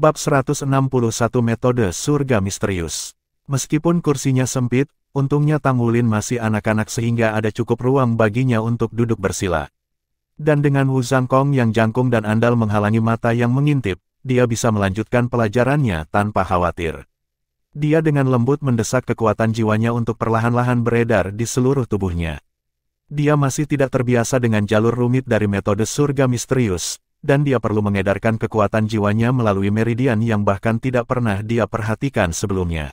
Bab 161 Metode Surga Misterius. Meskipun kursinya sempit, untungnya Tang Wulin masih anak-anak sehingga ada cukup ruang baginya untuk duduk bersila. Dan dengan Wu Zhangkong yang jangkung dan andal menghalangi mata yang mengintip, dia bisa melanjutkan pelajarannya tanpa khawatir. Dia dengan lembut mendesak kekuatan jiwanya untuk perlahan-lahan beredar di seluruh tubuhnya. Dia masih tidak terbiasa dengan jalur rumit dari metode surga misterius, dan dia perlu mengedarkan kekuatan jiwanya melalui meridian yang bahkan tidak pernah dia perhatikan sebelumnya.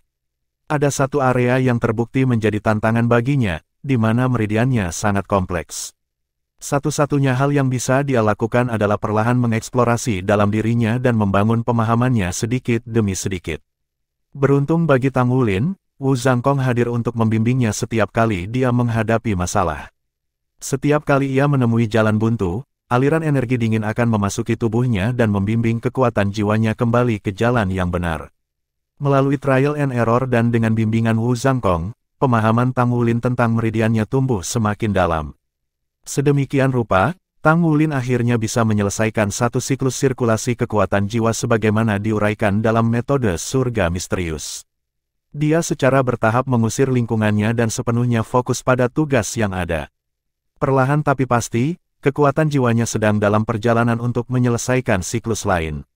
Ada satu area yang terbukti menjadi tantangan baginya, di mana meridiannya sangat kompleks. Satu-satunya hal yang bisa dia lakukan adalah perlahan mengeksplorasi dalam dirinya dan membangun pemahamannya sedikit demi sedikit. Beruntung bagi Tang Wulin, Wu Zhangkong hadir untuk membimbingnya setiap kali dia menghadapi masalah. Setiap kali ia menemui jalan buntu, aliran energi dingin akan memasuki tubuhnya dan membimbing kekuatan jiwanya kembali ke jalan yang benar. Melalui trial and error dan dengan bimbingan Wu Zhangkong, pemahaman Tang Wulin tentang meridiannya tumbuh semakin dalam. Sedemikian rupa, Tang Wulin akhirnya bisa menyelesaikan satu siklus sirkulasi kekuatan jiwa sebagaimana diuraikan dalam metode surga misterius. Dia secara bertahap mengusir lingkungannya dan sepenuhnya fokus pada tugas yang ada. Perlahan tapi pasti, kekuatan jiwanya sedang dalam perjalanan untuk menyelesaikan siklus lain.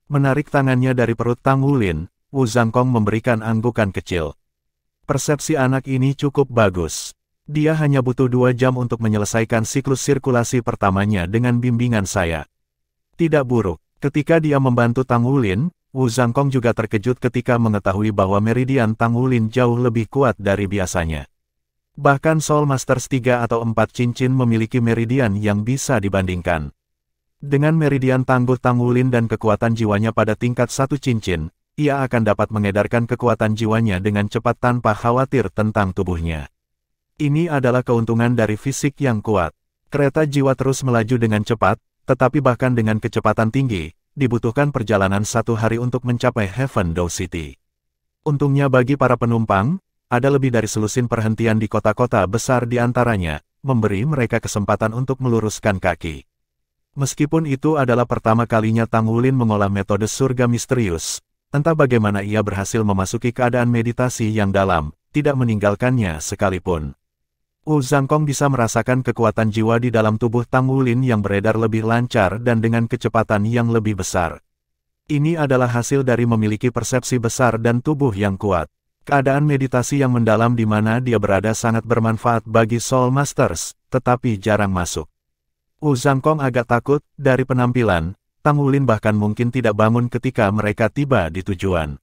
Menarik tangannya dari perut Tang Wulin, Wu Zhangkong memberikan anggukan kecil. Persepsi anak ini cukup bagus. Dia hanya butuh 2 jam untuk menyelesaikan siklus sirkulasi pertamanya dengan bimbingan saya. Tidak buruk. Ketika dia membantu Tang Wulin, Wu Zhangkong juga terkejut ketika mengetahui bahwa meridian Tang Wulin jauh lebih kuat dari biasanya. Bahkan Soul Masters 3 atau 4 cincin memiliki meridian yang bisa dibandingkan. Dengan meridian tangguh Tang Wulin dan kekuatan jiwanya pada tingkat 1 cincin, ia akan dapat mengedarkan kekuatan jiwanya dengan cepat tanpa khawatir tentang tubuhnya. Ini adalah keuntungan dari fisik yang kuat. Kereta jiwa terus melaju dengan cepat, tetapi bahkan dengan kecepatan tinggi, dibutuhkan perjalanan 1 hari untuk mencapai Heaven Dao City. Untungnya bagi para penumpang, ada lebih dari selusin perhentian di kota-kota besar di antaranya, memberi mereka kesempatan untuk meluruskan kaki. Meskipun itu adalah pertama kalinya Tang Wulin mengolah metode surga misterius, entah bagaimana ia berhasil memasuki keadaan meditasi yang dalam, tidak meninggalkannya sekalipun. Wu Zhangkong bisa merasakan kekuatan jiwa di dalam tubuh Tang Wulin yang beredar lebih lancar dan dengan kecepatan yang lebih besar. Ini adalah hasil dari memiliki persepsi besar dan tubuh yang kuat. Keadaan meditasi yang mendalam di mana dia berada sangat bermanfaat bagi Soul Masters, tetapi jarang masuk. Wu Zhangkong agak takut dari penampilan, Tang Wulin bahkan mungkin tidak bangun ketika mereka tiba di tujuan.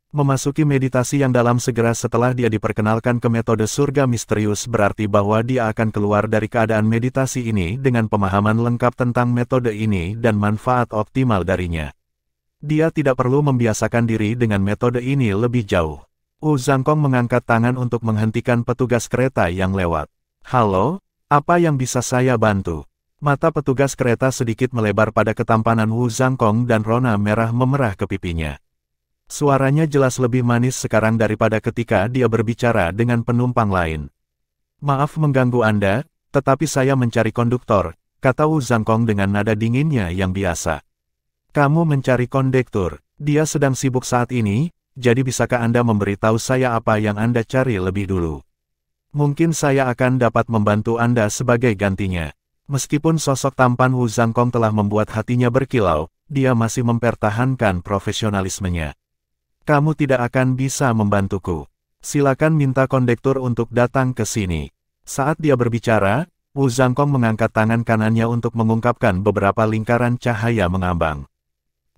Memasuki meditasi yang dalam segera setelah dia diperkenalkan ke metode surga misterius berarti bahwa dia akan keluar dari keadaan meditasi ini dengan pemahaman lengkap tentang metode ini dan manfaat optimal darinya. Dia tidak perlu membiasakan diri dengan metode ini lebih jauh. Wu Zhangkong mengangkat tangan untuk menghentikan petugas kereta yang lewat. "Halo, apa yang bisa saya bantu?" Mata petugas kereta sedikit melebar pada ketampanan Wu Zhangkong dan rona merah memerah ke pipinya. Suaranya jelas lebih manis sekarang daripada ketika dia berbicara dengan penumpang lain. "Maaf mengganggu Anda, tetapi saya mencari konduktor," kata Wu Zhangkong dengan nada dinginnya yang biasa. "Kamu mencari kondektur? Dia sedang sibuk saat ini. Jadi bisakah Anda memberitahu saya apa yang Anda cari lebih dulu? Mungkin saya akan dapat membantu Anda sebagai gantinya." Meskipun sosok tampan Wu Zhangkong telah membuat hatinya berkilau, dia masih mempertahankan profesionalismenya. "Kamu tidak akan bisa membantuku. Silakan minta kondektur untuk datang ke sini." Saat dia berbicara, Wu Zhangkong mengangkat tangan kanannya untuk mengungkapkan beberapa lingkaran cahaya mengambang.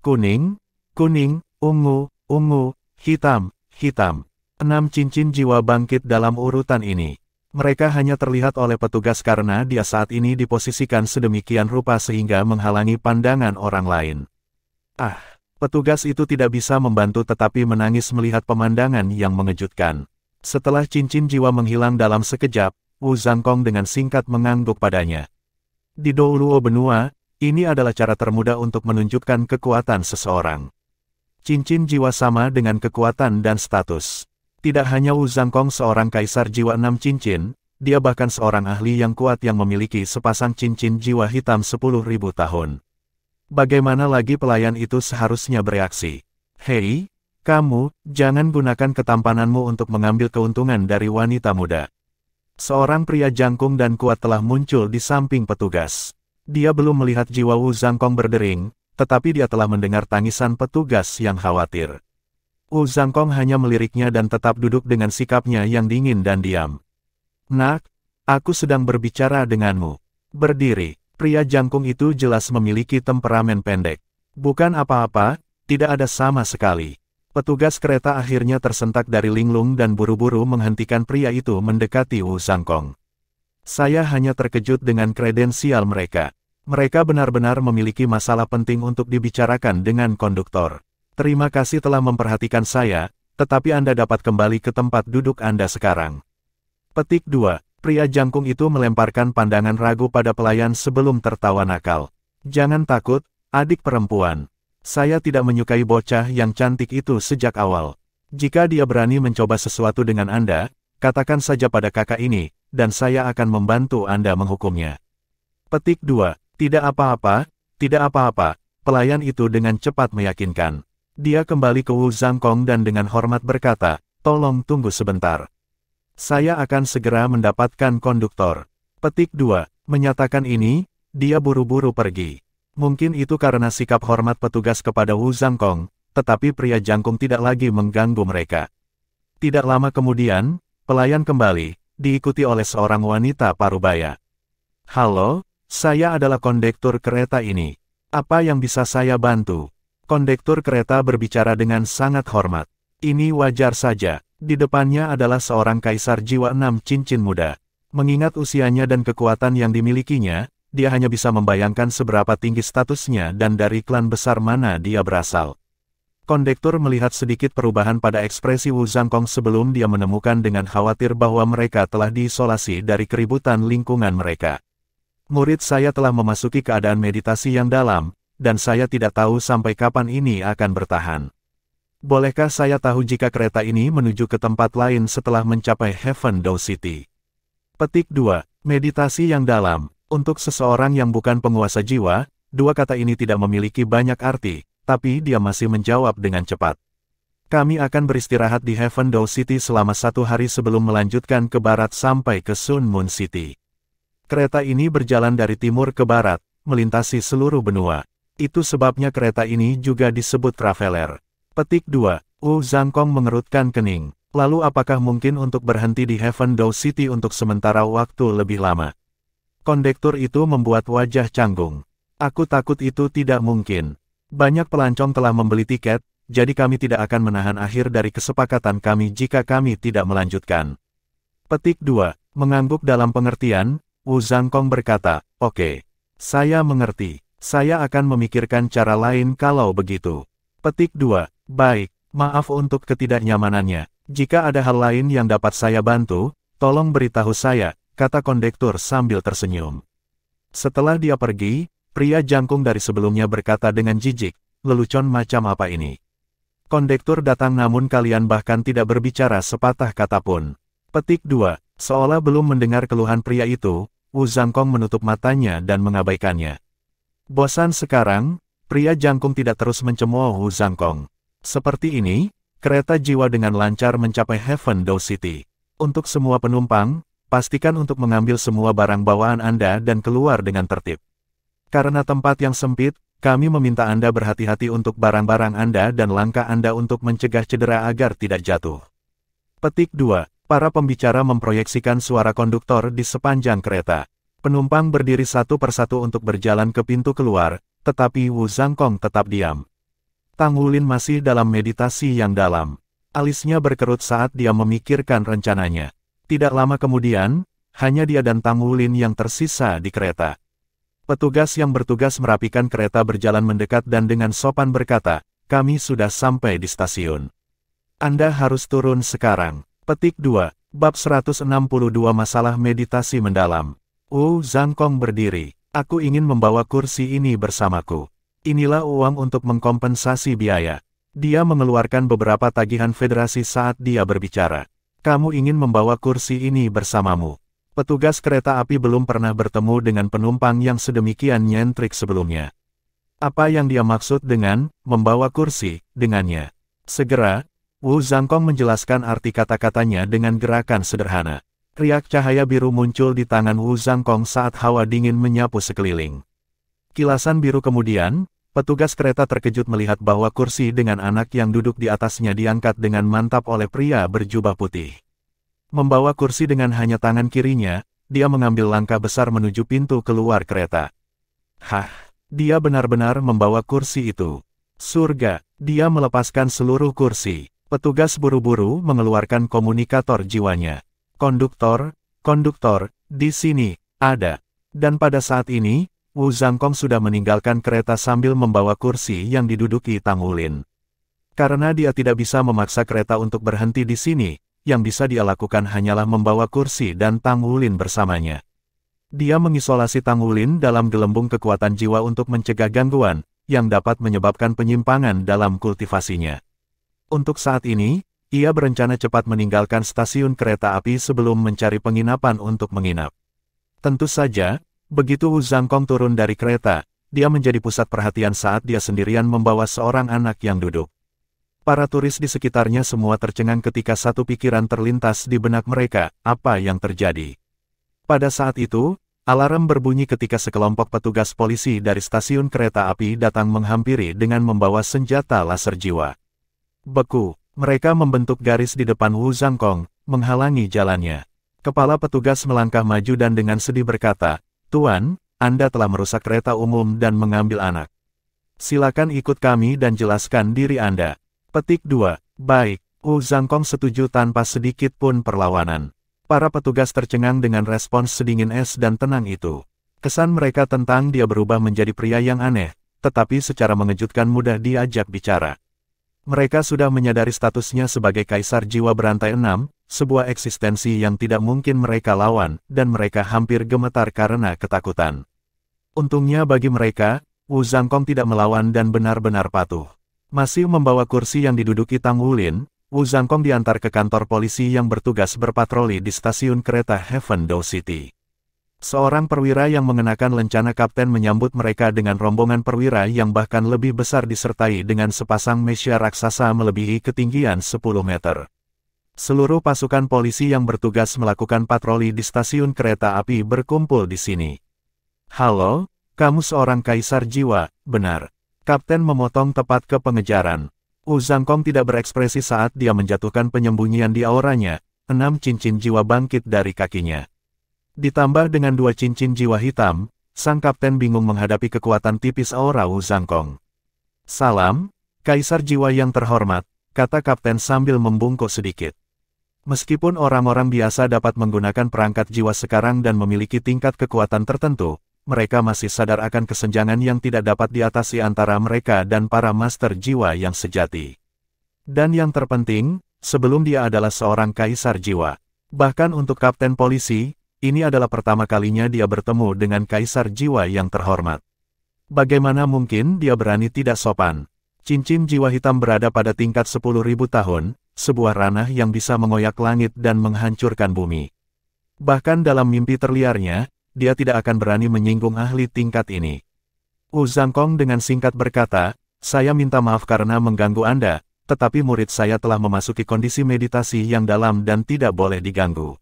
Kuning, kuning, ungu, ungu, hitam, hitam. 6 cincin jiwa bangkit dalam urutan ini. Mereka hanya terlihat oleh petugas karena dia saat ini diposisikan sedemikian rupa sehingga menghalangi pandangan orang lain. Petugas itu tidak bisa membantu tetapi menangis melihat pemandangan yang mengejutkan. Setelah cincin jiwa menghilang dalam sekejap, Wu Zhangkong dengan singkat mengangguk padanya. Di Douluo Benua, ini adalah cara termudah untuk menunjukkan kekuatan seseorang. Cincin jiwa sama dengan kekuatan dan status. Tidak hanya Wu Zhangkong seorang kaisar jiwa 6 cincin, dia bahkan seorang ahli yang kuat yang memiliki sepasang cincin jiwa hitam 10.000 tahun. Bagaimana lagi pelayan itu seharusnya bereaksi? Hei, kamu, jangan gunakan ketampananmu untuk mengambil keuntungan dari wanita muda. Seorang pria jangkung dan kuat telah muncul di samping petugas. Dia belum melihat jiwa Wu Zhangkong berdering, tetapi dia telah mendengar tangisan petugas yang khawatir. Wu Zhangkong hanya meliriknya dan tetap duduk dengan sikapnya yang dingin dan diam. Nak, aku sedang berbicara denganmu. Berdiri, pria jangkung itu jelas memiliki temperamen pendek. Bukan apa-apa, tidak ada sama sekali. Petugas kereta akhirnya tersentak dari linglung dan buru-buru menghentikan pria itu mendekati Wu Zhangkong. Saya hanya terkejut dengan kredensial mereka. Mereka benar-benar memiliki masalah penting untuk dibicarakan dengan konduktor. Terima kasih telah memperhatikan saya, tetapi Anda dapat kembali ke tempat duduk Anda sekarang. Petik 2. Pria jangkung itu melemparkan pandangan ragu pada pelayan sebelum tertawa nakal. Jangan takut, adik perempuan. Saya tidak menyukai bocah yang cantik itu sejak awal. Jika dia berani mencoba sesuatu dengan Anda, katakan saja pada kakak ini, dan saya akan membantu Anda menghukumnya. Petik 2. Tidak apa-apa, tidak apa-apa, pelayan itu dengan cepat meyakinkan. Dia kembali ke Wu Zhangkong dan dengan hormat berkata, tolong tunggu sebentar. Saya akan segera mendapatkan konduktor. Petik 2. Menyatakan ini, dia buru-buru pergi. Mungkin itu karena sikap hormat petugas kepada Wu Zhangkong, tetapi pria jangkung tidak lagi mengganggu mereka. Tidak lama kemudian, pelayan kembali, diikuti oleh seorang wanita parubaya. Halo, saya adalah kondektur kereta ini. Apa yang bisa saya bantu? Kondektur kereta berbicara dengan sangat hormat. Ini wajar saja. Di depannya adalah seorang kaisar jiwa 6 cincin muda. Mengingat usianya dan kekuatan yang dimilikinya, dia hanya bisa membayangkan seberapa tinggi statusnya dan dari klan besar mana dia berasal. Kondektur melihat sedikit perubahan pada ekspresi Wu Zhangkong sebelum dia menemukan dengan khawatir bahwa mereka telah diisolasi dari keributan lingkungan mereka. Murid saya telah memasuki keadaan meditasi yang dalam, dan saya tidak tahu sampai kapan ini akan bertahan. Bolehkah saya tahu jika kereta ini menuju ke tempat lain setelah mencapai Heaven Dao City? Petik 2. Meditasi yang dalam. Untuk seseorang yang bukan penguasa jiwa, dua kata ini tidak memiliki banyak arti, tapi dia masih menjawab dengan cepat. Kami akan beristirahat di Heaven Dao City selama 1 hari sebelum melanjutkan ke barat sampai ke Sun Moon City. Kereta ini berjalan dari timur ke barat, melintasi seluruh benua. Itu sebabnya kereta ini juga disebut traveler. Petik 2. Wu Zhangkong mengerutkan kening. Lalu apakah mungkin untuk berhenti di Heaven Dao City untuk sementara waktu lebih lama? Kondektur itu membuat wajah canggung. Aku takut itu tidak mungkin. Banyak pelancong telah membeli tiket, jadi kami tidak akan menahan akhir dari kesepakatan kami jika kami tidak melanjutkan. Petik 2. Mengangguk dalam pengertian, Wu Zhangkong berkata, oke. Saya mengerti. Saya akan memikirkan cara lain kalau begitu. Petik 2. Baik, maaf untuk ketidaknyamanannya. Jika ada hal lain yang dapat saya bantu, tolong beritahu saya, kata kondektur sambil tersenyum. Setelah dia pergi, pria jangkung dari sebelumnya berkata dengan jijik, lelucon macam apa ini? Kondektur datang namun kalian bahkan tidak berbicara sepatah kata pun. Petik 2. Seolah belum mendengar keluhan pria itu, Wu Zhangkong menutup matanya dan mengabaikannya. Bosan sekarang, pria jangkung tidak terus mencemooh Wu Zhangkong. Seperti ini, kereta jiwa dengan lancar mencapai Heaven Dao City. Untuk semua penumpang, pastikan untuk mengambil semua barang bawaan Anda dan keluar dengan tertib. Karena tempat yang sempit, kami meminta Anda berhati-hati untuk barang-barang Anda dan langkah Anda untuk mencegah cedera agar tidak jatuh. Petik 2. Para pembicara memproyeksikan suara konduktor di sepanjang kereta. Penumpang berdiri satu persatu untuk berjalan ke pintu keluar, tetapi Wu Zhangkong tetap diam. Tang Wulin masih dalam meditasi yang dalam. Alisnya berkerut saat dia memikirkan rencananya. Tidak lama kemudian, hanya dia dan Tang Wulin yang tersisa di kereta. Petugas yang bertugas merapikan kereta berjalan mendekat dan dengan sopan berkata, kami sudah sampai di stasiun. Anda harus turun sekarang. Petik 2. Bab 162 Masalah Meditasi Mendalam. Wu Zhangkong berdiri. Aku ingin membawa kursi ini bersamaku. Inilah uang untuk mengkompensasi biaya. Dia mengeluarkan beberapa tagihan federasi saat dia berbicara. Kamu ingin membawa kursi ini bersamamu. Petugas kereta api belum pernah bertemu dengan penumpang yang sedemikian nyentrik sebelumnya. Apa yang dia maksud dengan membawa kursi dengannya? Segera, Wu Zhangkong menjelaskan arti kata-katanya dengan gerakan sederhana. Riak cahaya biru muncul di tangan Wu Zhangkong saat hawa dingin menyapu sekeliling. Kilasan biru kemudian, petugas kereta terkejut melihat bahwa kursi dengan anak yang duduk di atasnya diangkat dengan mantap oleh pria berjubah putih. Membawa kursi dengan hanya tangan kirinya, dia mengambil langkah besar menuju pintu keluar kereta. Hah, dia benar-benar membawa kursi itu. Surga, dia melepaskan seluruh kursi. Petugas buru-buru mengeluarkan komunikator jiwanya. Konduktor, di sini, ada. Dan pada saat ini, Wu Zhangkong sudah meninggalkan kereta sambil membawa kursi yang diduduki Tang Wulin. Karena dia tidak bisa memaksa kereta untuk berhenti di sini, yang bisa dia lakukan hanyalah membawa kursi dan Tang Wulin bersamanya. Dia mengisolasi Tang Wulin dalam gelembung kekuatan jiwa untuk mencegah gangguan, yang dapat menyebabkan penyimpangan dalam kultivasinya. Untuk saat ini, ia berencana cepat meninggalkan stasiun kereta api sebelum mencari penginapan untuk menginap. Tentu saja, begitu Wu Zhangkong turun dari kereta, dia menjadi pusat perhatian saat dia sendirian membawa seorang anak yang duduk. Para turis di sekitarnya semua tercengang ketika satu pikiran terlintas di benak mereka, apa yang terjadi. Pada saat itu, alarm berbunyi ketika sekelompok petugas polisi dari stasiun kereta api datang menghampiri dengan membawa senjata laser jiwa. Beku, mereka membentuk garis di depan Wu Zhangkong, menghalangi jalannya. Kepala petugas melangkah maju dan dengan sedih berkata, "Tuan, Anda telah merusak kereta umum dan mengambil anak. Silakan ikut kami dan jelaskan diri Anda." Petik 2. Baik, Wu Zhangkong setuju tanpa sedikit pun perlawanan. Para petugas tercengang dengan respons sedingin es dan tenang itu. Kesan mereka tentang dia berubah menjadi pria yang aneh, tetapi secara mengejutkan mudah diajak bicara. Mereka sudah menyadari statusnya sebagai kaisar jiwa berantai 6, sebuah eksistensi yang tidak mungkin mereka lawan, dan mereka hampir gemetar karena ketakutan. Untungnya bagi mereka, Wu Zhangkong tidak melawan dan benar-benar patuh. Masih membawa kursi yang diduduki Tang Wulin, Wu Zhangkong diantar ke kantor polisi yang bertugas berpatroli di stasiun kereta Heavendow City. Seorang perwira yang mengenakan lencana kapten menyambut mereka dengan rombongan perwira yang bahkan lebih besar disertai dengan sepasang mesia raksasa melebihi ketinggian 10 meter. Seluruh pasukan polisi yang bertugas melakukan patroli di stasiun kereta api berkumpul di sini. "Halo, kamu seorang kaisar jiwa, benar?" Kapten memotong tepat ke pengejaran. Wu Zhangkong tidak berekspresi saat dia menjatuhkan penyembunyian di auranya, 6 cincin jiwa bangkit dari kakinya. Ditambah dengan 2 cincin jiwa hitam, sang kapten bingung menghadapi kekuatan tipis aura Wu Zhangkong. "Salam, kaisar jiwa yang terhormat," kata kapten sambil membungkuk sedikit. Meskipun orang-orang biasa dapat menggunakan perangkat jiwa sekarang dan memiliki tingkat kekuatan tertentu, mereka masih sadar akan kesenjangan yang tidak dapat diatasi antara mereka dan para master jiwa yang sejati. Dan yang terpenting, sebelum dia adalah seorang kaisar jiwa. Bahkan untuk kapten polisi, ini adalah pertama kalinya dia bertemu dengan kaisar jiwa yang terhormat. Bagaimana mungkin dia berani tidak sopan? Cincin jiwa hitam berada pada tingkat 10.000 tahun, sebuah ranah yang bisa mengoyak langit dan menghancurkan bumi. Bahkan dalam mimpi terliarnya, dia tidak akan berani menyinggung ahli tingkat ini. Wu Zhangkong dengan singkat berkata, "Saya minta maaf karena mengganggu Anda, tetapi murid saya telah memasuki kondisi meditasi yang dalam dan tidak boleh diganggu.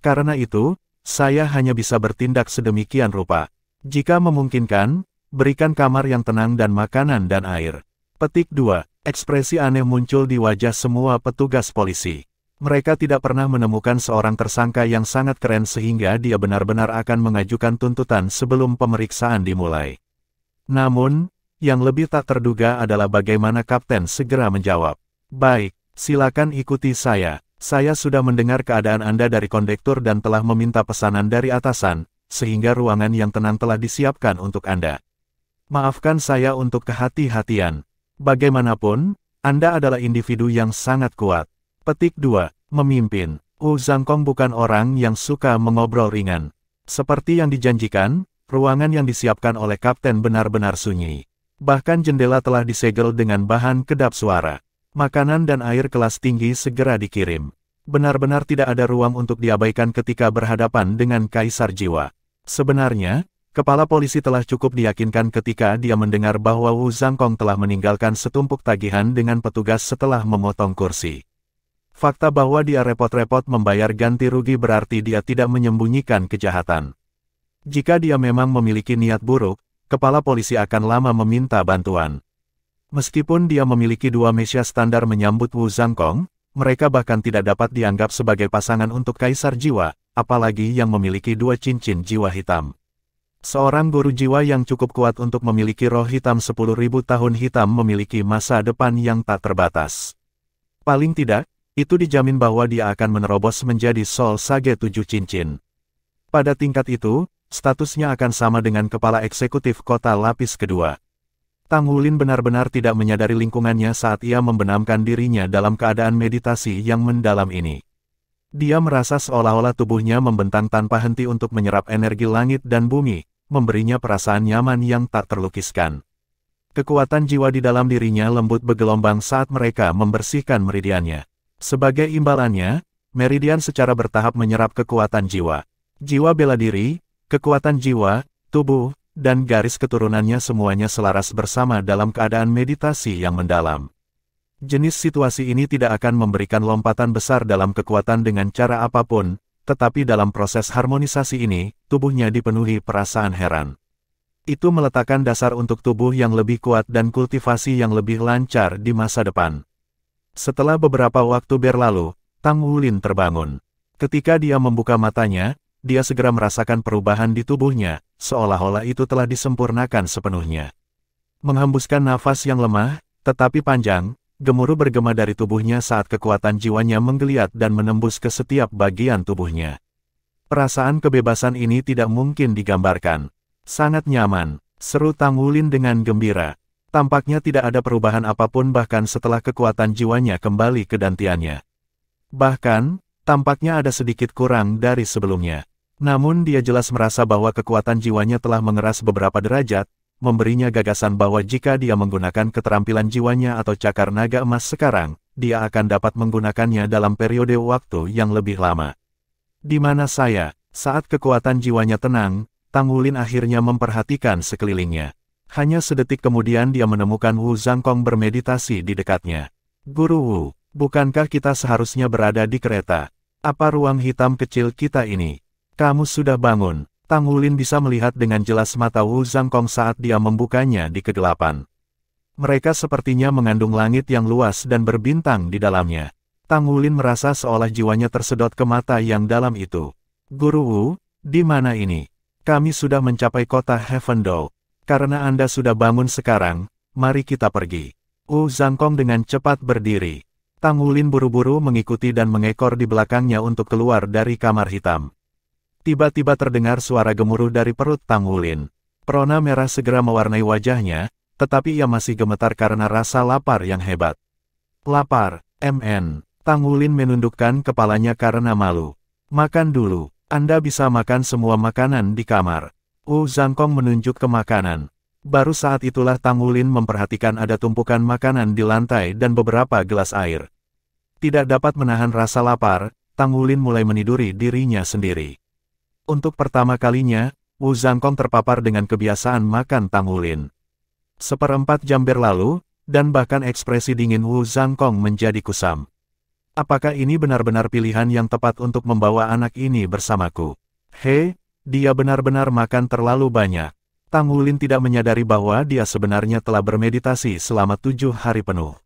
Karena itu, saya hanya bisa bertindak sedemikian rupa. Jika memungkinkan, berikan kamar yang tenang dan makanan dan air." Petik 2. Ekspresi aneh muncul di wajah semua petugas polisi. Mereka tidak pernah menemukan seorang tersangka yang sangat keren sehingga dia benar-benar akan mengajukan tuntutan sebelum pemeriksaan dimulai. Namun, yang lebih tak terduga adalah bagaimana kapten segera menjawab. "Baik, silakan ikuti saya. Saya sudah mendengar keadaan Anda dari kondektur dan telah meminta pesanan dari atasan, sehingga ruangan yang tenang telah disiapkan untuk Anda. Maafkan saya untuk kehati-hatian. Bagaimanapun, Anda adalah individu yang sangat kuat." Petik 2. Memimpin. Wu Zhangkong bukan orang yang suka mengobrol ringan. Seperti yang dijanjikan, ruangan yang disiapkan oleh kapten benar-benar sunyi. Bahkan jendela telah disegel dengan bahan kedap suara. Makanan dan air kelas tinggi segera dikirim. Benar-benar tidak ada ruang untuk diabaikan ketika berhadapan dengan kaisar jiwa. Sebenarnya, Kepala polisi telah cukup diyakinkan ketika dia mendengar bahwa Wu Zhangkong telah meninggalkan setumpuk tagihan dengan petugas setelah memotong kursi. Fakta bahwa dia repot-repot membayar ganti rugi berarti dia tidak menyembunyikan kejahatan. Jika dia memang memiliki niat buruk, kepala polisi akan lama meminta bantuan. Meskipun dia memiliki dua mesia standar menyambut Wu Zhangkong, mereka bahkan tidak dapat dianggap sebagai pasangan untuk kaisar jiwa, apalagi yang memiliki dua cincin jiwa hitam. Seorang guru jiwa yang cukup kuat untuk memiliki roh hitam 10.000 tahun hitam memiliki masa depan yang tak terbatas. Paling tidak, itu dijamin bahwa dia akan menerobos menjadi Soul Sage 7 cincin. Pada tingkat itu, statusnya akan sama dengan kepala eksekutif kota lapis kedua. Tang Wulin benar-benar tidak menyadari lingkungannya saat ia membenamkan dirinya dalam keadaan meditasi yang mendalam ini. Dia merasa seolah-olah tubuhnya membentang tanpa henti untuk menyerap energi langit dan bumi, memberinya perasaan nyaman yang tak terlukiskan. Kekuatan jiwa di dalam dirinya lembut bergelombang saat mereka membersihkan meridiannya. Sebagai imbalannya, meridian secara bertahap menyerap kekuatan jiwa. Jiwa bela diri, kekuatan jiwa, tubuh, dan garis keturunannya semuanya selaras bersama dalam keadaan meditasi yang mendalam. Jenis situasi ini tidak akan memberikan lompatan besar dalam kekuatan dengan cara apapun, tetapi dalam proses harmonisasi ini, tubuhnya dipenuhi perasaan heran. Itu meletakkan dasar untuk tubuh yang lebih kuat dan kultivasi yang lebih lancar di masa depan. Setelah beberapa waktu berlalu, Tang Wulin terbangun. Ketika dia membuka matanya, dia segera merasakan perubahan di tubuhnya, seolah-olah itu telah disempurnakan sepenuhnya. Menghembuskan nafas yang lemah, tetapi panjang, gemuruh bergema dari tubuhnya saat kekuatan jiwanya menggeliat dan menembus ke setiap bagian tubuhnya. Perasaan kebebasan ini tidak mungkin digambarkan. Sangat nyaman, seru Tang Wulin dengan gembira. Tampaknya tidak ada perubahan apapun bahkan setelah kekuatan jiwanya kembali ke dantiannya. Bahkan, tampaknya ada sedikit kurang dari sebelumnya. Namun dia jelas merasa bahwa kekuatan jiwanya telah mengeras beberapa derajat, memberinya gagasan bahwa jika dia menggunakan keterampilan jiwanya atau cakar naga emas sekarang, dia akan dapat menggunakannya dalam periode waktu yang lebih lama. Di mana saya? Saat kekuatan jiwanya tenang, Tang Wulin akhirnya memperhatikan sekelilingnya. Hanya sedetik kemudian dia menemukan Wu Zhangkong bermeditasi di dekatnya. Guru Wu, bukankah kita seharusnya berada di kereta? Apa ruang hitam kecil kita ini? Kamu sudah bangun. Tang Wulin bisa melihat dengan jelas mata Wu Zhangkong saat dia membukanya di kegelapan. Mereka sepertinya mengandung langit yang luas dan berbintang di dalamnya. Tang Wulin merasa seolah jiwanya tersedot ke mata yang dalam itu. Guru Wu, di mana ini? Kami sudah mencapai kota Heavendale. Karena Anda sudah bangun sekarang, mari kita pergi. Wu Zhangkong dengan cepat berdiri. Tang Wulin buru-buru mengikuti dan mengekor di belakangnya untuk keluar dari kamar hitam. Tiba-tiba terdengar suara gemuruh dari perut Tang Wulin. Perona merah segera mewarnai wajahnya, tetapi ia masih gemetar karena rasa lapar yang hebat. Lapar, MN. Tang Wulin menundukkan kepalanya karena malu. Makan dulu, Anda bisa makan semua makanan di kamar. Wu Zhangkong menunjuk ke makanan. Baru saat itulah Tang Wulin memperhatikan ada tumpukan makanan di lantai dan beberapa gelas air. Tidak dapat menahan rasa lapar, Tang Wulin mulai meniduri dirinya sendiri. Untuk pertama kalinya, Wu Zhangkong terpapar dengan kebiasaan makan Tang Wulin. 1/4 jam berlalu, dan bahkan ekspresi dingin Wu Zhangkong menjadi kusam. Apakah ini benar-benar pilihan yang tepat untuk membawa anak ini bersamaku? He, dia benar-benar makan terlalu banyak. Tang Wulin tidak menyadari bahwa dia sebenarnya telah bermeditasi selama 7 hari penuh.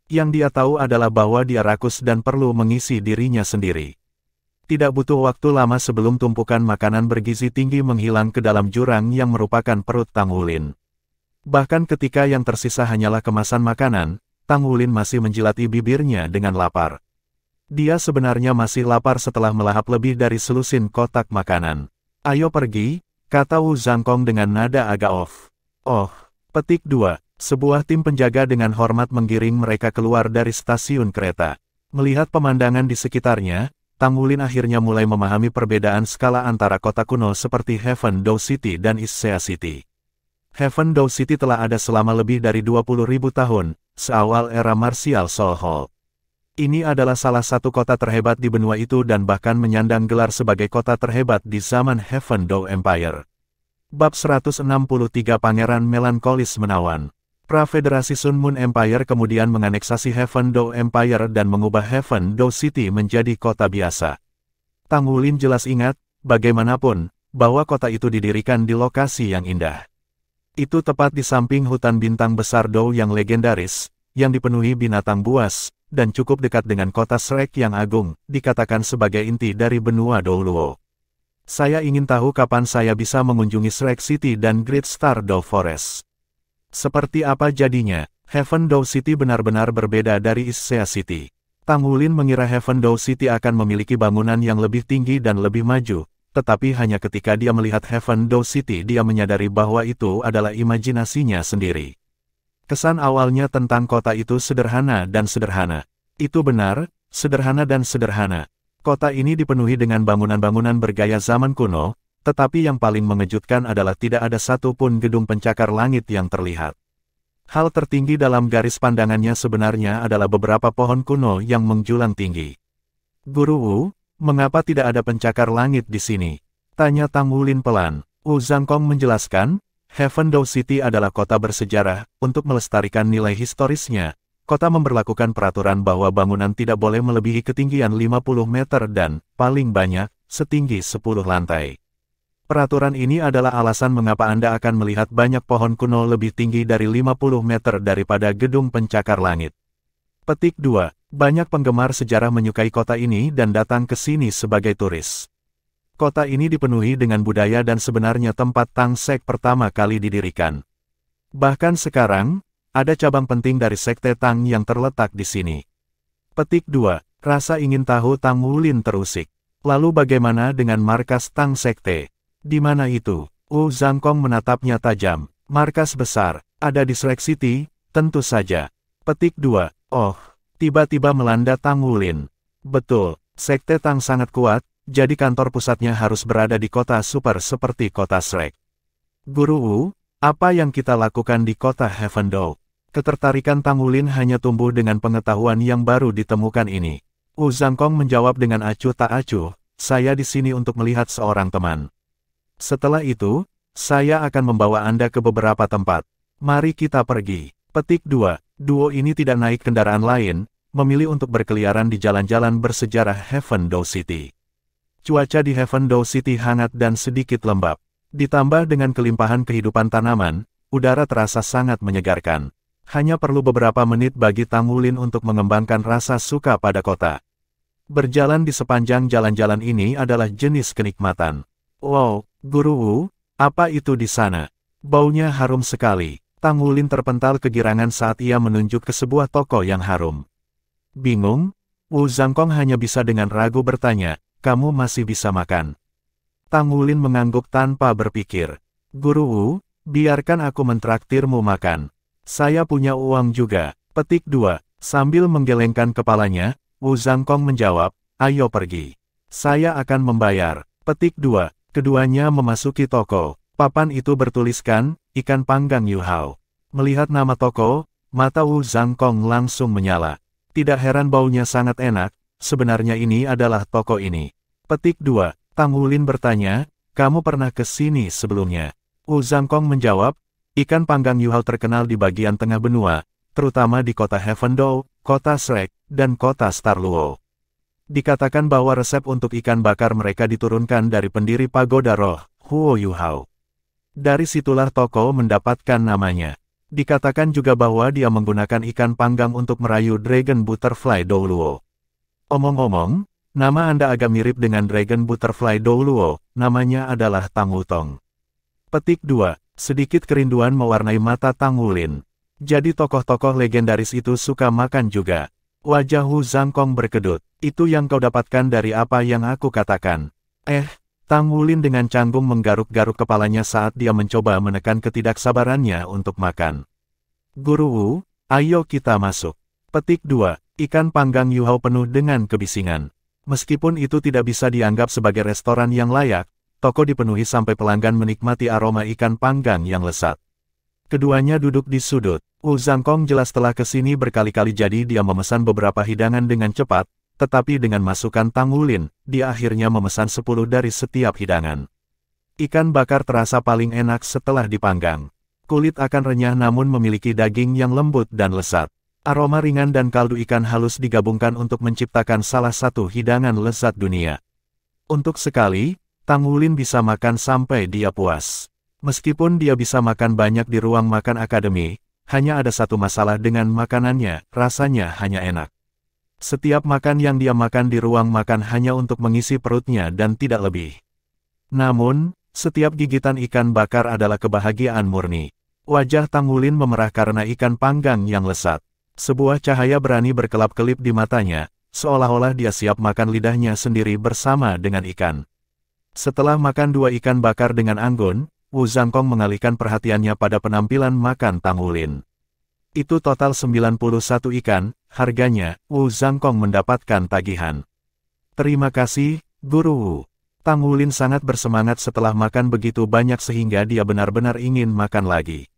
Yang dia tahu adalah bahwa dia rakus dan perlu mengisi dirinya sendiri. Tidak butuh waktu lama sebelum tumpukan makanan bergizi tinggi menghilang ke dalam jurang yang merupakan perut Tang Wulin. Bahkan ketika yang tersisa hanyalah kemasan makanan, Tang Wulin masih menjilati bibirnya dengan lapar. Dia sebenarnya masih lapar setelah melahap lebih dari selusin kotak makanan. Ayo pergi, kata Wu Zhangkong dengan nada agak off. Oh, petik 2. Sebuah tim penjaga dengan hormat menggiring mereka keluar dari stasiun kereta. Melihat pemandangan di sekitarnya, Tang Wulin akhirnya mulai memahami perbedaan skala antara kota kuno seperti Heavendale City dan Issea City. Heavendale City telah ada selama lebih dari 20.000 tahun, seawal era martial Soul Hall. Ini adalah salah satu kota terhebat di benua itu dan bahkan menyandang gelar sebagai kota terhebat di zaman Heavendale Empire. Bab 163 Pangeran Melankolis Menawan. Pra-Federasi Sun Moon Empire kemudian menganeksasi Heaven Dou Empire dan mengubah Heaven Dou City menjadi kota biasa. Tang Wulin jelas ingat, bagaimanapun, bahwa kota itu didirikan di lokasi yang indah. Itu tepat di samping hutan bintang besar Dou yang legendaris, yang dipenuhi binatang buas, dan cukup dekat dengan kota Shrek yang agung, dikatakan sebagai inti dari benua Dou Luo. Saya ingin tahu kapan saya bisa mengunjungi Shrek City dan Great Star Dou Forest. Seperti apa jadinya, Heaven Dou City benar-benar berbeda dari Issea City. Tang Wulin mengira Heaven Dou City akan memiliki bangunan yang lebih tinggi dan lebih maju, tetapi hanya ketika dia melihat Heaven Dou City dia menyadari bahwa itu adalah imajinasinya sendiri. Kesan awalnya tentang kota itu sederhana dan sederhana. Itu benar, sederhana dan sederhana. Kota ini dipenuhi dengan bangunan-bangunan bergaya zaman kuno, tetapi yang paling mengejutkan adalah tidak ada satupun gedung pencakar langit yang terlihat. Hal tertinggi dalam garis pandangannya sebenarnya adalah beberapa pohon kuno yang menjulang tinggi. Guru Wu, mengapa tidak ada pencakar langit di sini? Tanya Tang Wulin pelan. Wu Zhangkong menjelaskan, Heaven Dou City adalah kota bersejarah. Untuk melestarikan nilai historisnya, kota memberlakukan peraturan bahwa bangunan tidak boleh melebihi ketinggian 50 meter dan, paling banyak, setinggi 10 lantai. Peraturan ini adalah alasan mengapa Anda akan melihat banyak pohon kuno lebih tinggi dari 50 meter daripada gedung pencakar langit. Petik 2. Banyak penggemar sejarah menyukai kota ini dan datang ke sini sebagai turis. Kota ini dipenuhi dengan budaya dan sebenarnya tempat Tang Sek pertama kali didirikan. Bahkan sekarang, ada cabang penting dari Sekte Tang yang terletak di sini. Petik 2. Rasa ingin tahu Tang Wulin terusik. Lalu bagaimana dengan markas Tang Sekte? Di mana itu? Wu Zhangkong menatapnya tajam. Markas besar, ada di Shrek City, tentu saja. Petik 2. Oh. Tiba-tiba melanda Tang Wulin. Betul, Sekte Tang sangat kuat, jadi kantor pusatnya harus berada di kota super seperti kota Shrek. Guru Wu, apa yang kita lakukan di kota Heaven Dou? Ketertarikan Tang Wulin hanya tumbuh dengan pengetahuan yang baru ditemukan ini. Wu Zhangkong menjawab dengan acuh tak acuh, saya di sini untuk melihat seorang teman. Setelah itu, saya akan membawa Anda ke beberapa tempat. Mari kita pergi. Petik 2. Duo ini tidak naik kendaraan lain, memilih untuk berkeliaran di jalan-jalan bersejarah Heaven Dou City. Cuaca di Heaven Dou City hangat dan sedikit lembab. Ditambah dengan kelimpahan kehidupan tanaman, udara terasa sangat menyegarkan. Hanya perlu beberapa menit bagi Tang Wulin untuk mengembangkan rasa suka pada kota. Berjalan di sepanjang jalan-jalan ini adalah jenis kenikmatan. Wow, Guru Wu, apa itu di sana? Baunya harum sekali. Tang Wulin terpental kegirangan saat ia menunjuk ke sebuah toko yang harum. Bingung, Wu Zhangkong hanya bisa dengan ragu bertanya, kamu masih bisa makan? Tang Wulin mengangguk tanpa berpikir. Guru Wu, biarkan aku mentraktirmu makan. Saya punya uang juga. Petik 2. Sambil menggelengkan kepalanya, Wu Zhangkong menjawab, ayo pergi. Saya akan membayar. Petik 2. Keduanya memasuki toko. Papan itu bertuliskan, ikan panggang Yu Hao. Melihat nama toko, mata Wu Zhangkong langsung menyala. Tidak heran baunya sangat enak, sebenarnya ini adalah toko ini. Petik 2. Tang Wulin bertanya, kamu pernah ke sini sebelumnya? Wu Zhangkong menjawab, ikan panggang Yu Hao terkenal di bagian tengah benua, terutama di kota Heaven Dou, kota Shrek, dan kota Star Luo. Dikatakan bahwa resep untuk ikan bakar mereka diturunkan dari pendiri pagoda roh, Huo Yu Hao. Dari situlah toko mendapatkan namanya. Dikatakan juga bahwa dia menggunakan ikan panggang untuk merayu Dragon Butterfly Dou Luo. Omong-omong, nama Anda agak mirip dengan Dragon Butterfly Dou Luo, namanya adalah Tang Wutong. Petik 2. Sedikit kerinduan mewarnai mata Tang Wulin. Jadi tokoh-tokoh legendaris itu suka makan juga. Wajah Wu Zhangkong berkedut. Itu yang kau dapatkan dari apa yang aku katakan. Tang Wulin dengan canggung menggaruk-garuk kepalanya saat dia mencoba menekan ketidaksabarannya untuk makan. Guru Wu, ayo kita masuk. Petik 2. Ikan panggang Yu Hao penuh dengan kebisingan. Meskipun itu tidak bisa dianggap sebagai restoran yang layak, toko dipenuhi sampai pelanggan menikmati aroma ikan panggang yang lezat. Keduanya duduk di sudut. Wu Zhangkong jelas telah kesini berkali-kali jadi dia memesan beberapa hidangan dengan cepat, tetapi dengan masukan Tang Wulin, dia akhirnya memesan 10 dari setiap hidangan. Ikan bakar terasa paling enak setelah dipanggang. Kulit akan renyah namun memiliki daging yang lembut dan lezat. Aroma ringan dan kaldu ikan halus digabungkan untuk menciptakan salah satu hidangan lezat dunia. Untuk sekali, Tang Wulin bisa makan sampai dia puas. Meskipun dia bisa makan banyak di ruang makan akademi, hanya ada satu masalah dengan makanannya, rasanya hanya enak. Setiap makan yang dia makan di ruang makan hanya untuk mengisi perutnya dan tidak lebih. Namun, setiap gigitan ikan bakar adalah kebahagiaan murni. Wajah Tang Wulin memerah karena ikan panggang yang lezat. Sebuah cahaya berani berkelap-kelip di matanya, seolah-olah dia siap makan lidahnya sendiri bersama dengan ikan. Setelah makan 2 ikan bakar dengan anggun, Wu Zhangkong mengalihkan perhatiannya pada penampilan makan Tang Wulin. Itu total 91 ikan, harganya, Wu Zhangkong mendapatkan tagihan. Terima kasih, Guru Wu. Tang Wulin sangat bersemangat setelah makan begitu banyak sehingga dia benar-benar ingin makan lagi.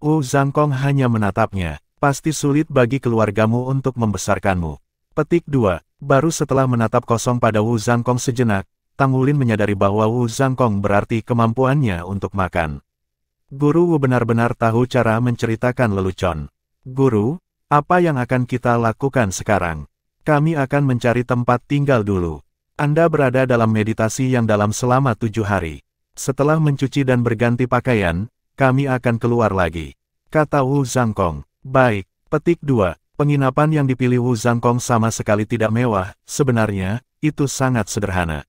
Wu Zhangkong hanya menatapnya. Pasti sulit bagi keluargamu untuk membesarkanmu. Petik 2. Baru setelah menatap kosong pada Wu Zhangkong sejenak, Tang Wulin menyadari bahwa Wu Zhangkong berarti kemampuannya untuk makan. Guru Wu benar-benar tahu cara menceritakan lelucon. Guru, apa yang akan kita lakukan sekarang? Kami akan mencari tempat tinggal dulu. Anda berada dalam meditasi yang dalam selama 7 hari. Setelah mencuci dan berganti pakaian, kami akan keluar lagi. Kata Wu Zhangkong. Baik, petik 2. Penginapan yang dipilih Wu Zhangkong sama sekali tidak mewah, sebenarnya, itu sangat sederhana.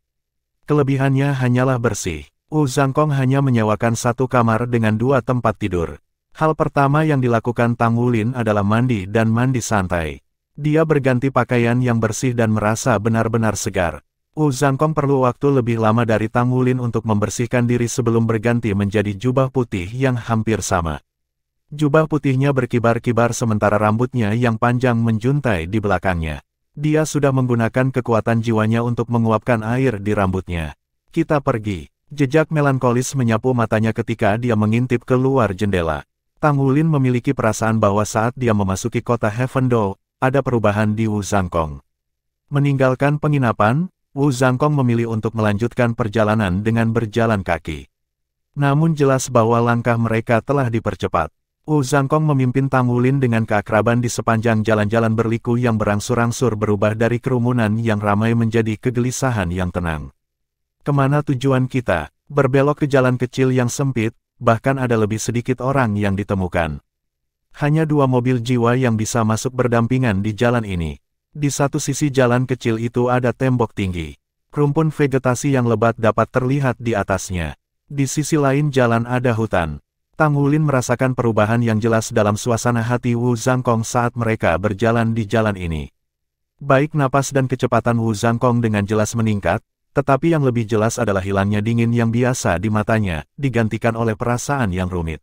Kelebihannya hanyalah bersih. Wu Zhangkong hanya menyewakan 1 kamar dengan 2 tempat tidur. Hal pertama yang dilakukan Tang Wulin adalah mandi dan mandi santai. Dia berganti pakaian yang bersih dan merasa benar-benar segar. Wu Zhangkong perlu waktu lebih lama dari Tang Wulin untuk membersihkan diri sebelum berganti menjadi jubah putih yang hampir sama. Jubah putihnya berkibar-kibar sementara rambutnya yang panjang menjuntai di belakangnya. Dia sudah menggunakan kekuatan jiwanya untuk menguapkan air di rambutnya. Kita pergi. Jejak melankolis menyapu matanya ketika dia mengintip keluar jendela. Tang Wulin memiliki perasaan bahwa saat dia memasuki kota Heavendall, ada perubahan di Wu Zhangkong. Meninggalkan penginapan, Wu Zhangkong memilih untuk melanjutkan perjalanan dengan berjalan kaki. Namun jelas bahwa langkah mereka telah dipercepat. Wu Zhangkong memimpin Tang Wulin dengan keakraban di sepanjang jalan-jalan berliku yang berangsur-angsur berubah dari kerumunan yang ramai menjadi kegelisahan yang tenang. Kemana tujuan kita? Berbelok ke jalan kecil yang sempit, bahkan ada lebih sedikit orang yang ditemukan. Hanya 2 mobil jiwa yang bisa masuk berdampingan di jalan ini. Di satu sisi jalan kecil itu ada tembok tinggi. Rumpun vegetasi yang lebat dapat terlihat di atasnya. Di sisi lain jalan ada hutan. Tang Wulin merasakan perubahan yang jelas dalam suasana hati Wu Zhangkong saat mereka berjalan di jalan ini. Baik napas dan kecepatan Wu Zhangkong dengan jelas meningkat, tetapi yang lebih jelas adalah hilangnya dingin yang biasa di matanya, digantikan oleh perasaan yang rumit.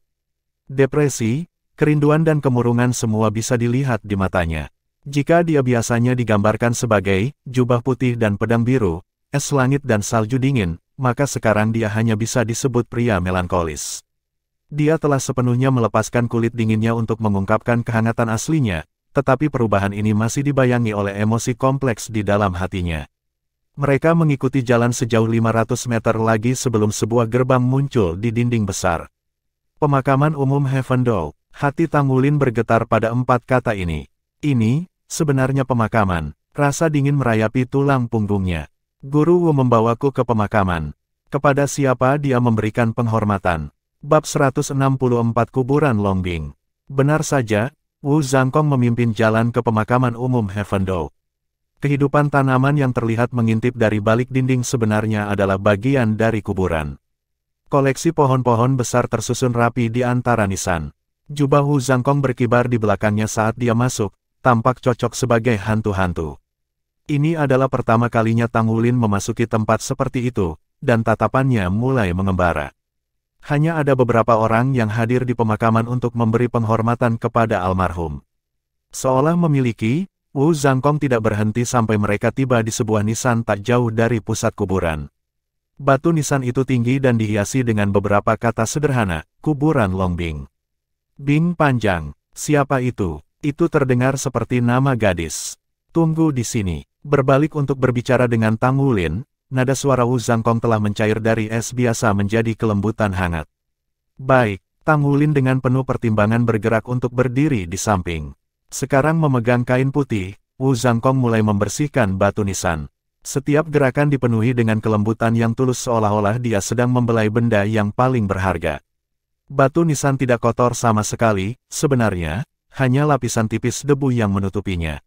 Depresi, kerinduan dan kemurungan semua bisa dilihat di matanya. Jika dia biasanya digambarkan sebagai jubah putih dan pedang biru, es langit dan salju dingin, maka sekarang dia hanya bisa disebut pria melankolis. Dia telah sepenuhnya melepaskan kulit dinginnya untuk mengungkapkan kehangatan aslinya, tetapi perubahan ini masih dibayangi oleh emosi kompleks di dalam hatinya. Mereka mengikuti jalan sejauh 500 meter lagi sebelum sebuah gerbang muncul di dinding besar. Pemakaman umum Heavendall. Hati Tang Wulin bergetar pada 4 kata ini. Ini, sebenarnya pemakaman. Rasa dingin merayapi tulang punggungnya. Guru Wu membawaku ke pemakaman. Kepada siapa dia memberikan penghormatan? Bab 164 Kuburan Longbing. Benar saja, Wu Zhangkong memimpin jalan ke pemakaman umum Heavendall. Kehidupan tanaman yang terlihat mengintip dari balik dinding sebenarnya adalah bagian dari kuburan. Koleksi pohon-pohon besar tersusun rapi di antara nisan. Jubah Wu Zhangkong berkibar di belakangnya saat dia masuk, tampak cocok sebagai hantu-hantu. Ini adalah pertama kalinya Tang Wulin memasuki tempat seperti itu, dan tatapannya mulai mengembara. Hanya ada beberapa orang yang hadir di pemakaman untuk memberi penghormatan kepada almarhum. Seolah memiliki, Wu Zhangkong tidak berhenti sampai mereka tiba di sebuah nisan tak jauh dari pusat kuburan. Batu nisan itu tinggi dan dihiasi dengan beberapa kata sederhana, Kuburan Longbing. Bing panjang. Siapa itu? Itu terdengar seperti nama gadis. Tunggu di sini. Berbalik untuk berbicara dengan Tang Wulin, nada suara Wu Zhangkong telah mencair dari es biasa menjadi kelembutan hangat. Baik, Tang Wulin dengan penuh pertimbangan bergerak untuk berdiri di samping. Sekarang memegang kain putih, Wu Zhangkong mulai membersihkan batu nisan. Setiap gerakan dipenuhi dengan kelembutan yang tulus seolah-olah dia sedang membelai benda yang paling berharga. Batu nisan tidak kotor sama sekali, sebenarnya, hanya lapisan tipis debu yang menutupinya.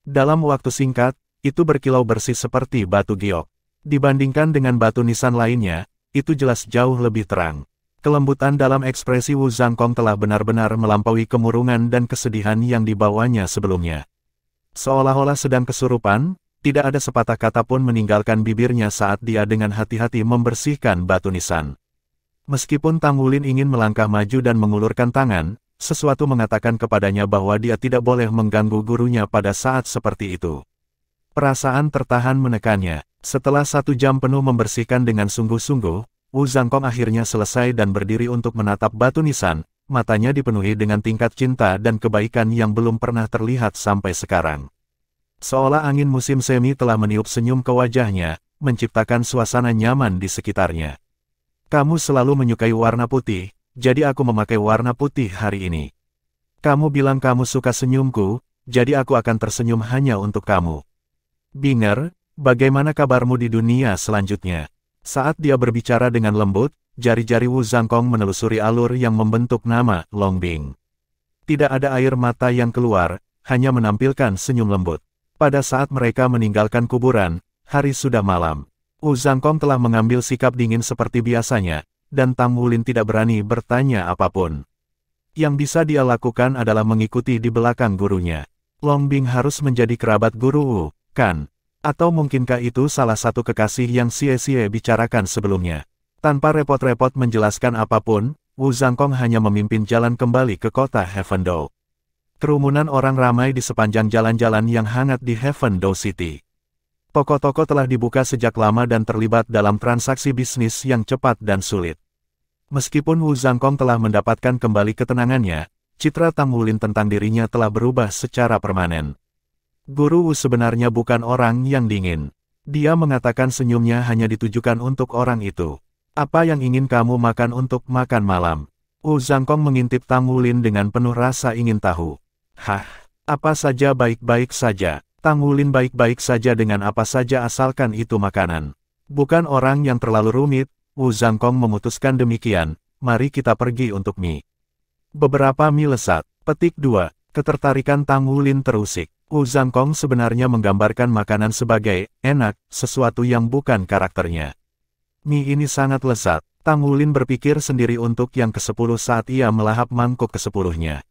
Dalam waktu singkat, itu berkilau bersih seperti batu giok. Dibandingkan dengan batu nisan lainnya, itu jelas jauh lebih terang. Kelembutan dalam ekspresi Wu Zhangkong telah benar-benar melampaui kemurungan dan kesedihan yang dibawanya sebelumnya. Seolah-olah sedang kesurupan, tidak ada sepatah kata pun meninggalkan bibirnya saat dia dengan hati-hati membersihkan batu nisan. Meskipun Tang Wulin ingin melangkah maju dan mengulurkan tangan, sesuatu mengatakan kepadanya bahwa dia tidak boleh mengganggu gurunya pada saat seperti itu. Perasaan tertahan menekannya. Setelah 1 jam penuh membersihkan dengan sungguh-sungguh, Wu Zhangkong akhirnya selesai dan berdiri untuk menatap batu nisan, matanya dipenuhi dengan tingkat cinta dan kebaikan yang belum pernah terlihat sampai sekarang. Seolah angin musim semi telah meniup senyum ke wajahnya, menciptakan suasana nyaman di sekitarnya. Kamu selalu menyukai warna putih, jadi aku memakai warna putih hari ini. Kamu bilang kamu suka senyumku, jadi aku akan tersenyum hanya untuk kamu. Binger, bagaimana kabarmu di dunia selanjutnya? Saat dia berbicara dengan lembut, jari-jari Wu Zhangkong menelusuri alur yang membentuk nama Longbing. Tidak ada air mata yang keluar, hanya menampilkan senyum lembut. Pada saat mereka meninggalkan kuburan, hari sudah malam. Wu Zhangkong telah mengambil sikap dingin seperti biasanya, dan Tang Wulin tidak berani bertanya apapun. Yang bisa dia lakukan adalah mengikuti di belakang gurunya. Longbing harus menjadi kerabat guru Wu, kan? Atau mungkinkah itu salah satu kekasih yang Xie bicarakan sebelumnya? Tanpa repot-repot menjelaskan apapun, Wu Zhangkong hanya memimpin jalan kembali ke kota Heavendou. Kerumunan orang ramai di sepanjang jalan-jalan yang hangat di Heavendou City. Toko-toko telah dibuka sejak lama dan terlibat dalam transaksi bisnis yang cepat dan sulit. Meskipun Wu Zhangkong telah mendapatkan kembali ketenangannya, citra Tang Wulin tentang dirinya telah berubah secara permanen. Guru Wu sebenarnya bukan orang yang dingin. Dia mengatakan senyumnya hanya ditujukan untuk orang itu. Apa yang ingin kamu makan untuk makan malam? Wu Zhangkong mengintip Tang Wulin dengan penuh rasa ingin tahu. Hah, apa saja baik-baik saja. Tang Wulin baik-baik saja dengan apa saja asalkan itu makanan. Bukan orang yang terlalu rumit, Wu Zhangkong memutuskan demikian, mari kita pergi untuk mie. Beberapa mie lesat. Petik 2. Ketertarikan Tang Wulin terusik. Wu Zhangkong sebenarnya menggambarkan makanan sebagai enak, sesuatu yang bukan karakternya. Mie ini sangat lezat. Tang Wulin berpikir sendiri untuk yang ke-10 saat ia melahap mangkuk ke-10-nya.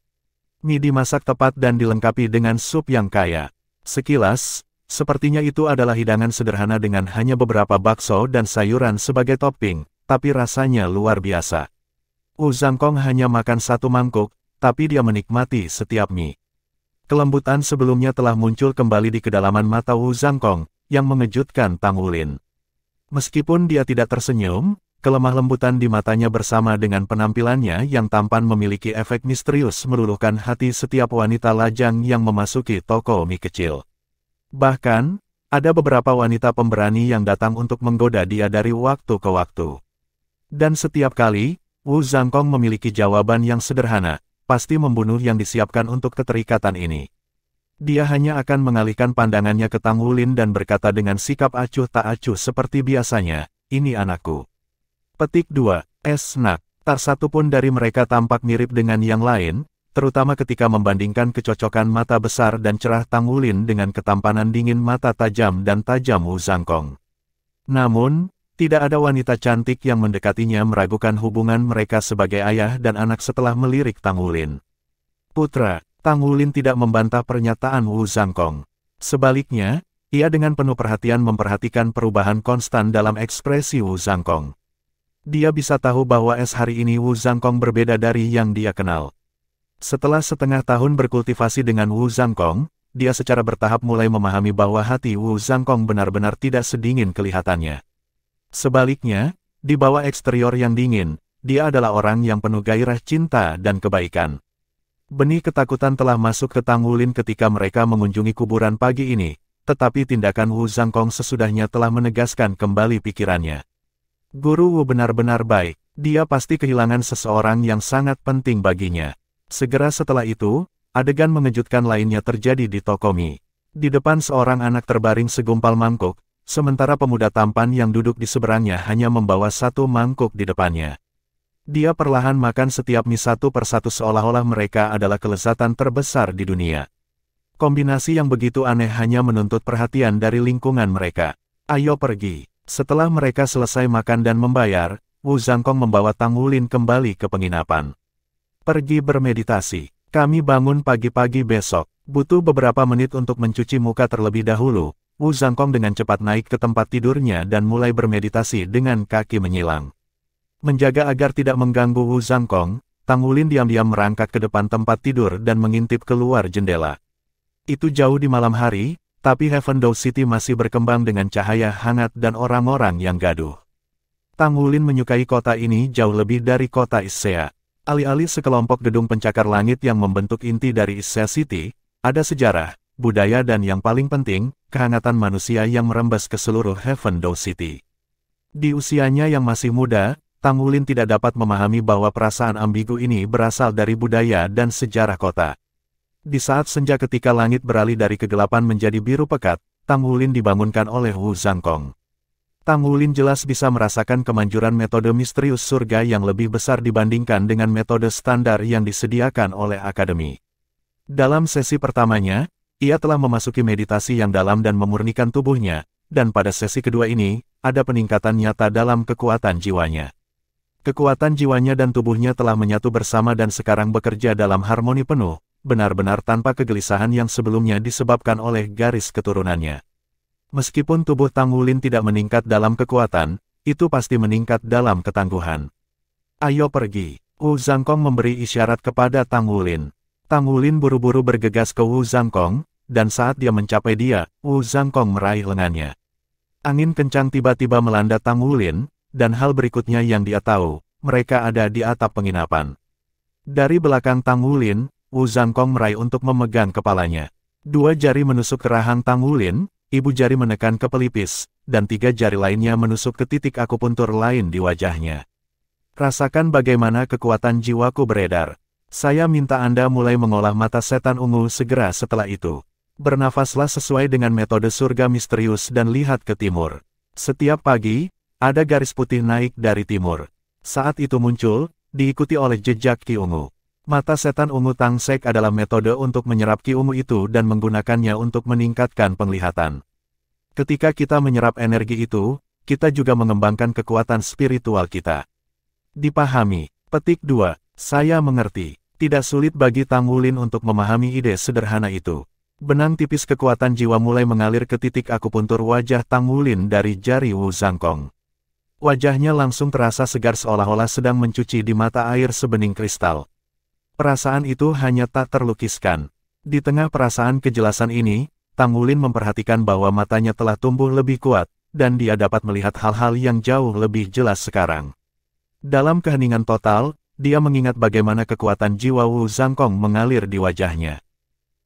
Mie dimasak tepat dan dilengkapi dengan sup yang kaya. Sekilas, sepertinya itu adalah hidangan sederhana dengan hanya beberapa bakso dan sayuran sebagai topping, tapi rasanya luar biasa. Wu Zhangkong hanya makan 1 mangkuk, tapi dia menikmati setiap mie. Kelembutan sebelumnya telah muncul kembali di kedalaman mata Wu Zhangkong, yang mengejutkan Tang Wulin. Meskipun dia tidak tersenyum, kelemah lembutan di matanya bersama dengan penampilannya yang tampan memiliki efek misterius meluluhkan hati setiap wanita lajang yang memasuki toko mie kecil. Bahkan, ada beberapa wanita pemberani yang datang untuk menggoda dia dari waktu ke waktu. Dan setiap kali, Wu Zhangkong memiliki jawaban yang sederhana, pasti membunuh yang disiapkan untuk keterikatan ini. Dia hanya akan mengalihkan pandangannya ke Tang Wulin dan berkata dengan sikap acuh tak acuh seperti biasanya, ini anakku. Petik 2. Snack. Tak satu pun dari mereka tampak mirip dengan yang lain, terutama ketika membandingkan kecocokan mata besar dan cerah Tang Wulin dengan ketampanan dingin mata tajam dan tajam Wu Zhangkong. Namun, tidak ada wanita cantik yang mendekatinya meragukan hubungan mereka sebagai ayah dan anak setelah melirik Tang Wulin. Putra, Tang Wulin tidak membantah pernyataan Wu Zhangkong. Sebaliknya, ia dengan penuh perhatian memperhatikan perubahan konstan dalam ekspresi Wu Zhangkong. Dia bisa tahu bahwa hari ini Wu Zhangkong berbeda dari yang dia kenal. Setelah setengah tahun berkultivasi dengan Wu Zhangkong, dia secara bertahap mulai memahami bahwa hati Wu Zhangkong benar-benar tidak sedingin kelihatannya. Sebaliknya, di bawah eksterior yang dingin, dia adalah orang yang penuh gairah cinta dan kebaikan. Benih ketakutan telah masuk ke Tang Wulin ketika mereka mengunjungi kuburan pagi ini, tetapi tindakan Wu Zhangkong sesudahnya telah menegaskan kembali pikirannya. Guru Wu benar-benar baik, dia pasti kehilangan seseorang yang sangat penting baginya. Segera setelah itu, adegan mengejutkan lainnya terjadi di toko mie. Di depan seorang anak terbaring segumpal mangkuk, sementara pemuda tampan yang duduk di seberangnya hanya membawa satu mangkuk di depannya. Dia perlahan makan setiap mie satu persatu seolah-olah mereka adalah kelezatan terbesar di dunia. Kombinasi yang begitu aneh hanya menuntut perhatian dari lingkungan mereka. Ayo pergi. Setelah mereka selesai makan dan membayar, Wu Zhangkong membawa Tang Wulin kembali ke penginapan. Pergi bermeditasi. Kami bangun pagi-pagi besok. Butuh beberapa menit untuk mencuci muka terlebih dahulu. Wu Zhangkong dengan cepat naik ke tempat tidurnya dan mulai bermeditasi dengan kaki menyilang. Menjaga agar tidak mengganggu Wu Zhangkong, Tang Wulin diam-diam merangkak ke depan tempat tidur dan mengintip keluar jendela. Itu jauh di malam hari, tapi Heavendow City masih berkembang dengan cahaya hangat dan orang-orang yang gaduh. Tang Wulin menyukai kota ini jauh lebih dari kota Issea. Alih-alih sekelompok gedung pencakar langit yang membentuk inti dari Issea City, ada sejarah, budaya dan yang paling penting, kehangatan manusia yang merembes ke seluruh Heavendow City. Di usianya yang masih muda, Tang Wulin tidak dapat memahami bahwa perasaan ambigu ini berasal dari budaya dan sejarah kota. Di saat senja ketika langit beralih dari kegelapan menjadi biru pekat, Tang Wulin dibangunkan oleh Wu Zhangkong. Tang Wulin jelas bisa merasakan kemanjuran metode misterius surga yang lebih besar dibandingkan dengan metode standar yang disediakan oleh akademi. Dalam sesi pertamanya, ia telah memasuki meditasi yang dalam dan memurnikan tubuhnya, dan pada sesi kedua ini, ada peningkatan nyata dalam kekuatan jiwanya. Kekuatan jiwanya dan tubuhnya telah menyatu bersama dan sekarang bekerja dalam harmoni penuh, benar-benar tanpa kegelisahan yang sebelumnya disebabkan oleh garis keturunannya. Meskipun tubuh Tang Wulin tidak meningkat dalam kekuatan, itu pasti meningkat dalam ketangguhan. Ayo pergi. Wu Zhangkong memberi isyarat kepada Tang Wulin. Tang Wulin buru-buru bergegas ke Wu Zhangkong, dan saat dia mencapai dia, Wu Zhangkong meraih lengannya. Angin kencang tiba-tiba melanda Tang Wulin, dan hal berikutnya yang dia tahu, mereka ada di atap penginapan. Dari belakang Tang Wulin, Wu Zhangkong meraih untuk memegang kepalanya. Dua jari menusuk ke rahang Tang Wulin, ibu jari menekan ke pelipis, dan tiga jari lainnya menusuk ke titik akupuntur lain di wajahnya. Rasakan bagaimana kekuatan jiwaku beredar. Saya minta Anda mulai mengolah mata setan ungu segera setelah itu. Bernafaslah sesuai dengan metode surga misterius dan lihat ke timur. Setiap pagi, ada garis putih naik dari timur. Saat itu muncul, diikuti oleh jejak Ki ungu. Mata setan ungu Tang Sek adalah metode untuk menyerap Ki ungu itu dan menggunakannya untuk meningkatkan penglihatan. Ketika kita menyerap energi itu, kita juga mengembangkan kekuatan spiritual kita. Dipahami. Petik 2. Saya mengerti. Tidak sulit bagi Tang Wulin untuk memahami ide sederhana itu. Benang tipis kekuatan jiwa mulai mengalir ke titik akupuntur wajah Tang Wulin dari jari Wu Zhangkong. Wajahnya langsung terasa segar seolah-olah sedang mencuci di mata air sebening kristal. Perasaan itu hanya tak terlukiskan. Di tengah perasaan kejelasan ini, Tang Wulin memperhatikan bahwa matanya telah tumbuh lebih kuat, dan dia dapat melihat hal-hal yang jauh lebih jelas sekarang. Dalam keheningan total, dia mengingat bagaimana kekuatan jiwa Wu Zhangkong mengalir di wajahnya.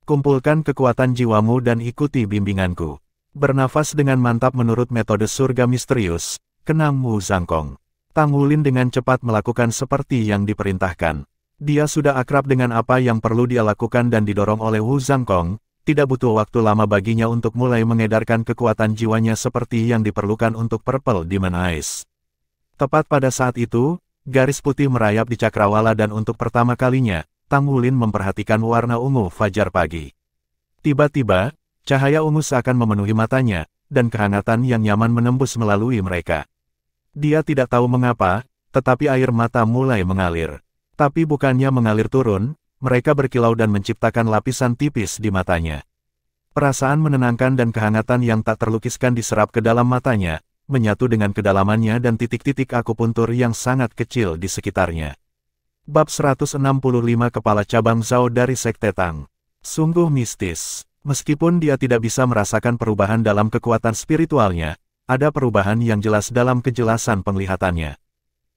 Kumpulkan kekuatan jiwamu dan ikuti bimbinganku. Bernafas dengan mantap menurut metode surga misterius, kenang Wu Zhangkong. Tang Wulin dengan cepat melakukan seperti yang diperintahkan. Dia sudah akrab dengan apa yang perlu dia lakukan dan didorong oleh Wu Zhangkong, tidak butuh waktu lama baginya untuk mulai mengedarkan kekuatan jiwanya seperti yang diperlukan untuk Purple Demon Eyes. Tepat pada saat itu, garis putih merayap di cakrawala dan untuk pertama kalinya, Tang Wulin memperhatikan warna ungu fajar pagi. Tiba-tiba, cahaya ungu seakan memenuhi matanya, dan kehangatan yang nyaman menembus melalui mereka. Dia tidak tahu mengapa, tetapi air mata mulai mengalir. Tapi bukannya mengalir turun, mereka berkilau dan menciptakan lapisan tipis di matanya. Perasaan menenangkan dan kehangatan yang tak terlukiskan diserap ke dalam matanya, menyatu dengan kedalamannya dan titik-titik akupuntur yang sangat kecil di sekitarnya. Bab 165 Kepala Cabang Zhao dari Sekte Tang. Sungguh mistis. Meskipun dia tidak bisa merasakan perubahan dalam kekuatan spiritualnya, ada perubahan yang jelas dalam kejelasan penglihatannya.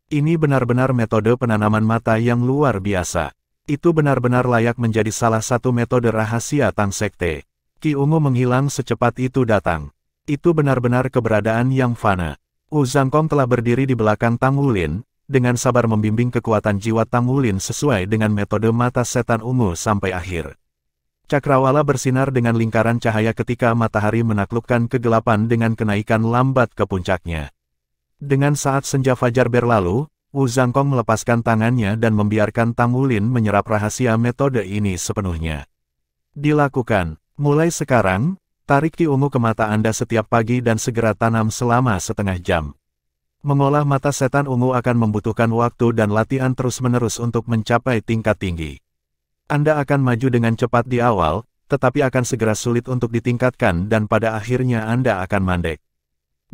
Ini benar-benar metode penanaman mata yang luar biasa. Itu benar-benar layak menjadi salah satu metode rahasia Tang Sekte. Qi ungu menghilang secepat itu datang. Itu benar-benar keberadaan yang fana. Wu Zhangkong telah berdiri di belakang Tang Wulin, dengan sabar membimbing kekuatan jiwa Tang Wulin sesuai dengan metode mata setan ungu sampai akhir. Cakrawala bersinar dengan lingkaran cahaya ketika matahari menaklukkan kegelapan dengan kenaikan lambat ke puncaknya. Dengan saat senja fajar berlalu, Wu Zhangkong melepaskan tangannya dan membiarkan Tang Wulin menyerap rahasia metode ini sepenuhnya. Dilakukan. Mulai sekarang, tarik Qi ungu ke mata Anda setiap pagi dan segera tanam selama setengah jam. Mengolah mata setan ungu akan membutuhkan waktu dan latihan terus-menerus untuk mencapai tingkat tinggi. Anda akan maju dengan cepat di awal, tetapi akan segera sulit untuk ditingkatkan dan pada akhirnya Anda akan mandek.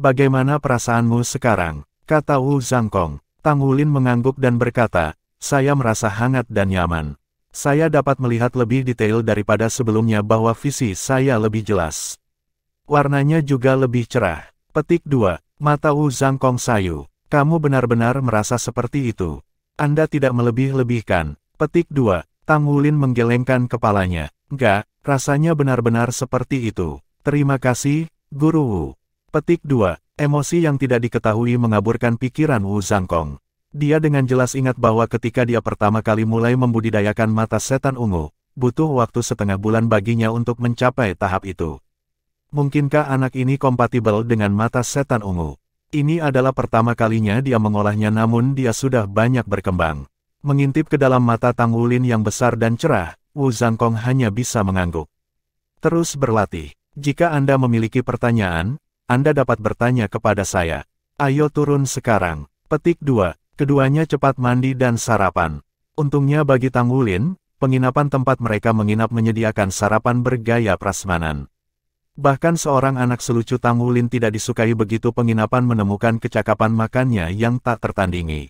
Bagaimana perasaanmu sekarang? Kata Wu Zhangkong. Tang Wulin mengangguk dan berkata, saya merasa hangat dan nyaman. Saya dapat melihat lebih detail daripada sebelumnya bahwa visi saya lebih jelas. Warnanya juga lebih cerah. Petik 2. Mata Wu Zhangkong sayu. Kamu benar-benar merasa seperti itu. Anda tidak melebih-lebihkan. Petik 2. Tang Wulin menggelengkan kepalanya. Enggak, rasanya benar-benar seperti itu. Terima kasih, Guru Wu. Petik 2. Emosi yang tidak diketahui mengaburkan pikiran Wu Zhangkong. Dia dengan jelas ingat bahwa ketika dia pertama kali mulai membudidayakan mata setan ungu, butuh waktu setengah bulan baginya untuk mencapai tahap itu. Mungkinkah anak ini kompatibel dengan mata setan ungu? Ini adalah pertama kalinya dia mengolahnya namun dia sudah banyak berkembang. Mengintip ke dalam mata Tang Wulin yang besar dan cerah, Wu Zhangkong hanya bisa mengangguk. Terus berlatih. Jika Anda memiliki pertanyaan, Anda dapat bertanya kepada saya. Ayo turun sekarang. Petik 2. Keduanya cepat mandi dan sarapan. Untungnya bagi Tang Wulin, penginapan tempat mereka menginap menyediakan sarapan bergaya prasmanan. Bahkan seorang anak selucu Tang Wulin tidak disukai begitu penginapan menemukan kecakapan makannya yang tak tertandingi.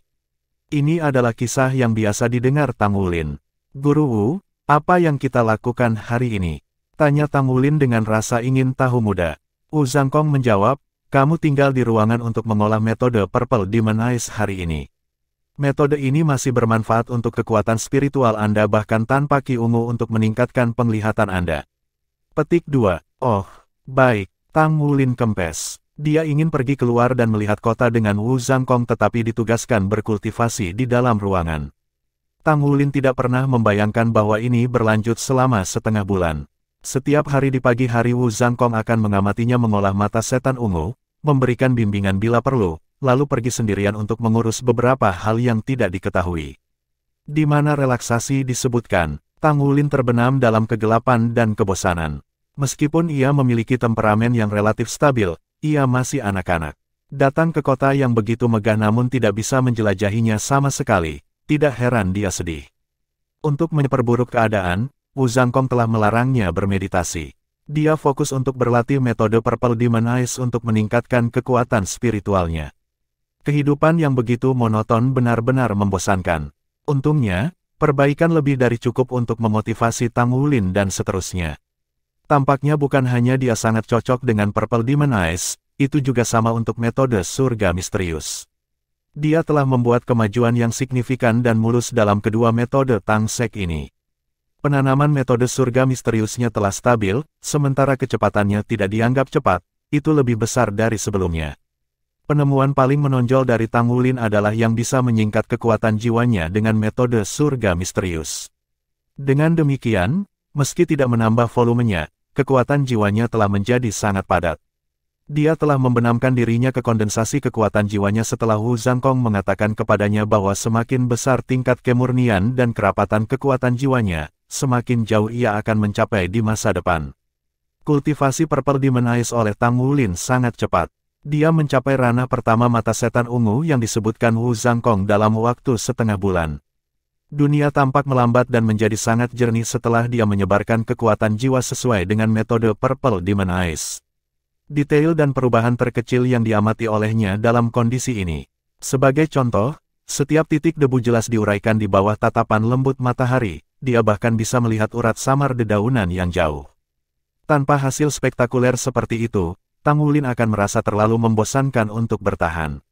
Ini adalah kisah yang biasa didengar Tang Wulin. Guru Wu, apa yang kita lakukan hari ini? Tanya Tang Wulin dengan rasa ingin tahu muda. Wu Zhangkong menjawab, kamu tinggal di ruangan untuk mengolah metode Purple Demon Eyes hari ini. Metode ini masih bermanfaat untuk kekuatan spiritual Anda bahkan tanpa Qi ungu untuk meningkatkan penglihatan Anda. Petik 2. Oh, baik. Tang Wulin kempes. Dia ingin pergi keluar dan melihat kota dengan Wu Zhangkong tetapi ditugaskan berkultivasi di dalam ruangan. Tang Wulin tidak pernah membayangkan bahwa ini berlanjut selama setengah bulan. Setiap hari di pagi hari Wu Zhangkong akan mengamatinya mengolah mata setan ungu, memberikan bimbingan bila perlu, lalu pergi sendirian untuk mengurus beberapa hal yang tidak diketahui. Di mana relaksasi disebutkan, Tang Wulin terbenam dalam kegelapan dan kebosanan. Meskipun ia memiliki temperamen yang relatif stabil, ia masih anak-anak. Datang ke kota yang begitu megah namun tidak bisa menjelajahinya sama sekali, tidak heran dia sedih. Untuk memperburuk keadaan, Wu Zhangkong telah melarangnya bermeditasi. Dia fokus untuk berlatih metode Purple Demon Eyes untuk meningkatkan kekuatan spiritualnya. Kehidupan yang begitu monoton benar-benar membosankan. Untungnya, perbaikan lebih dari cukup untuk memotivasi Tang Wulin dan seterusnya. Tampaknya bukan hanya dia sangat cocok dengan Purple Demon Eyes, itu juga sama untuk metode surga misterius. Dia telah membuat kemajuan yang signifikan dan mulus dalam kedua metode Tang Sek ini. Penanaman metode surga misteriusnya telah stabil, sementara kecepatannya tidak dianggap cepat, itu lebih besar dari sebelumnya. Penemuan paling menonjol dari Tang Wulin adalah yang bisa menyingkat kekuatan jiwanya dengan metode surga misterius. Dengan demikian, meski tidak menambah volumenya, kekuatan jiwanya telah menjadi sangat padat. Dia telah membenamkan dirinya ke kondensasi kekuatan jiwanya setelah Wu Zhangkong mengatakan kepadanya bahwa semakin besar tingkat kemurnian dan kerapatan kekuatan jiwanya, semakin jauh ia akan mencapai di masa depan. Kultivasi Purple Demon Eyes oleh Tang Wulin sangat cepat. Dia mencapai ranah pertama mata setan ungu yang disebutkan Wu Zhangkong dalam waktu setengah bulan. Dunia tampak melambat dan menjadi sangat jernih setelah dia menyebarkan kekuatan jiwa sesuai dengan metode Purple Demon Eyes. Detail dan perubahan terkecil yang diamati olehnya dalam kondisi ini. Sebagai contoh, setiap titik debu jelas diuraikan di bawah tatapan lembut matahari, dia bahkan bisa melihat urat samar dedaunan yang jauh. Tanpa hasil spektakuler seperti itu, Tang Wulin akan merasa terlalu membosankan untuk bertahan.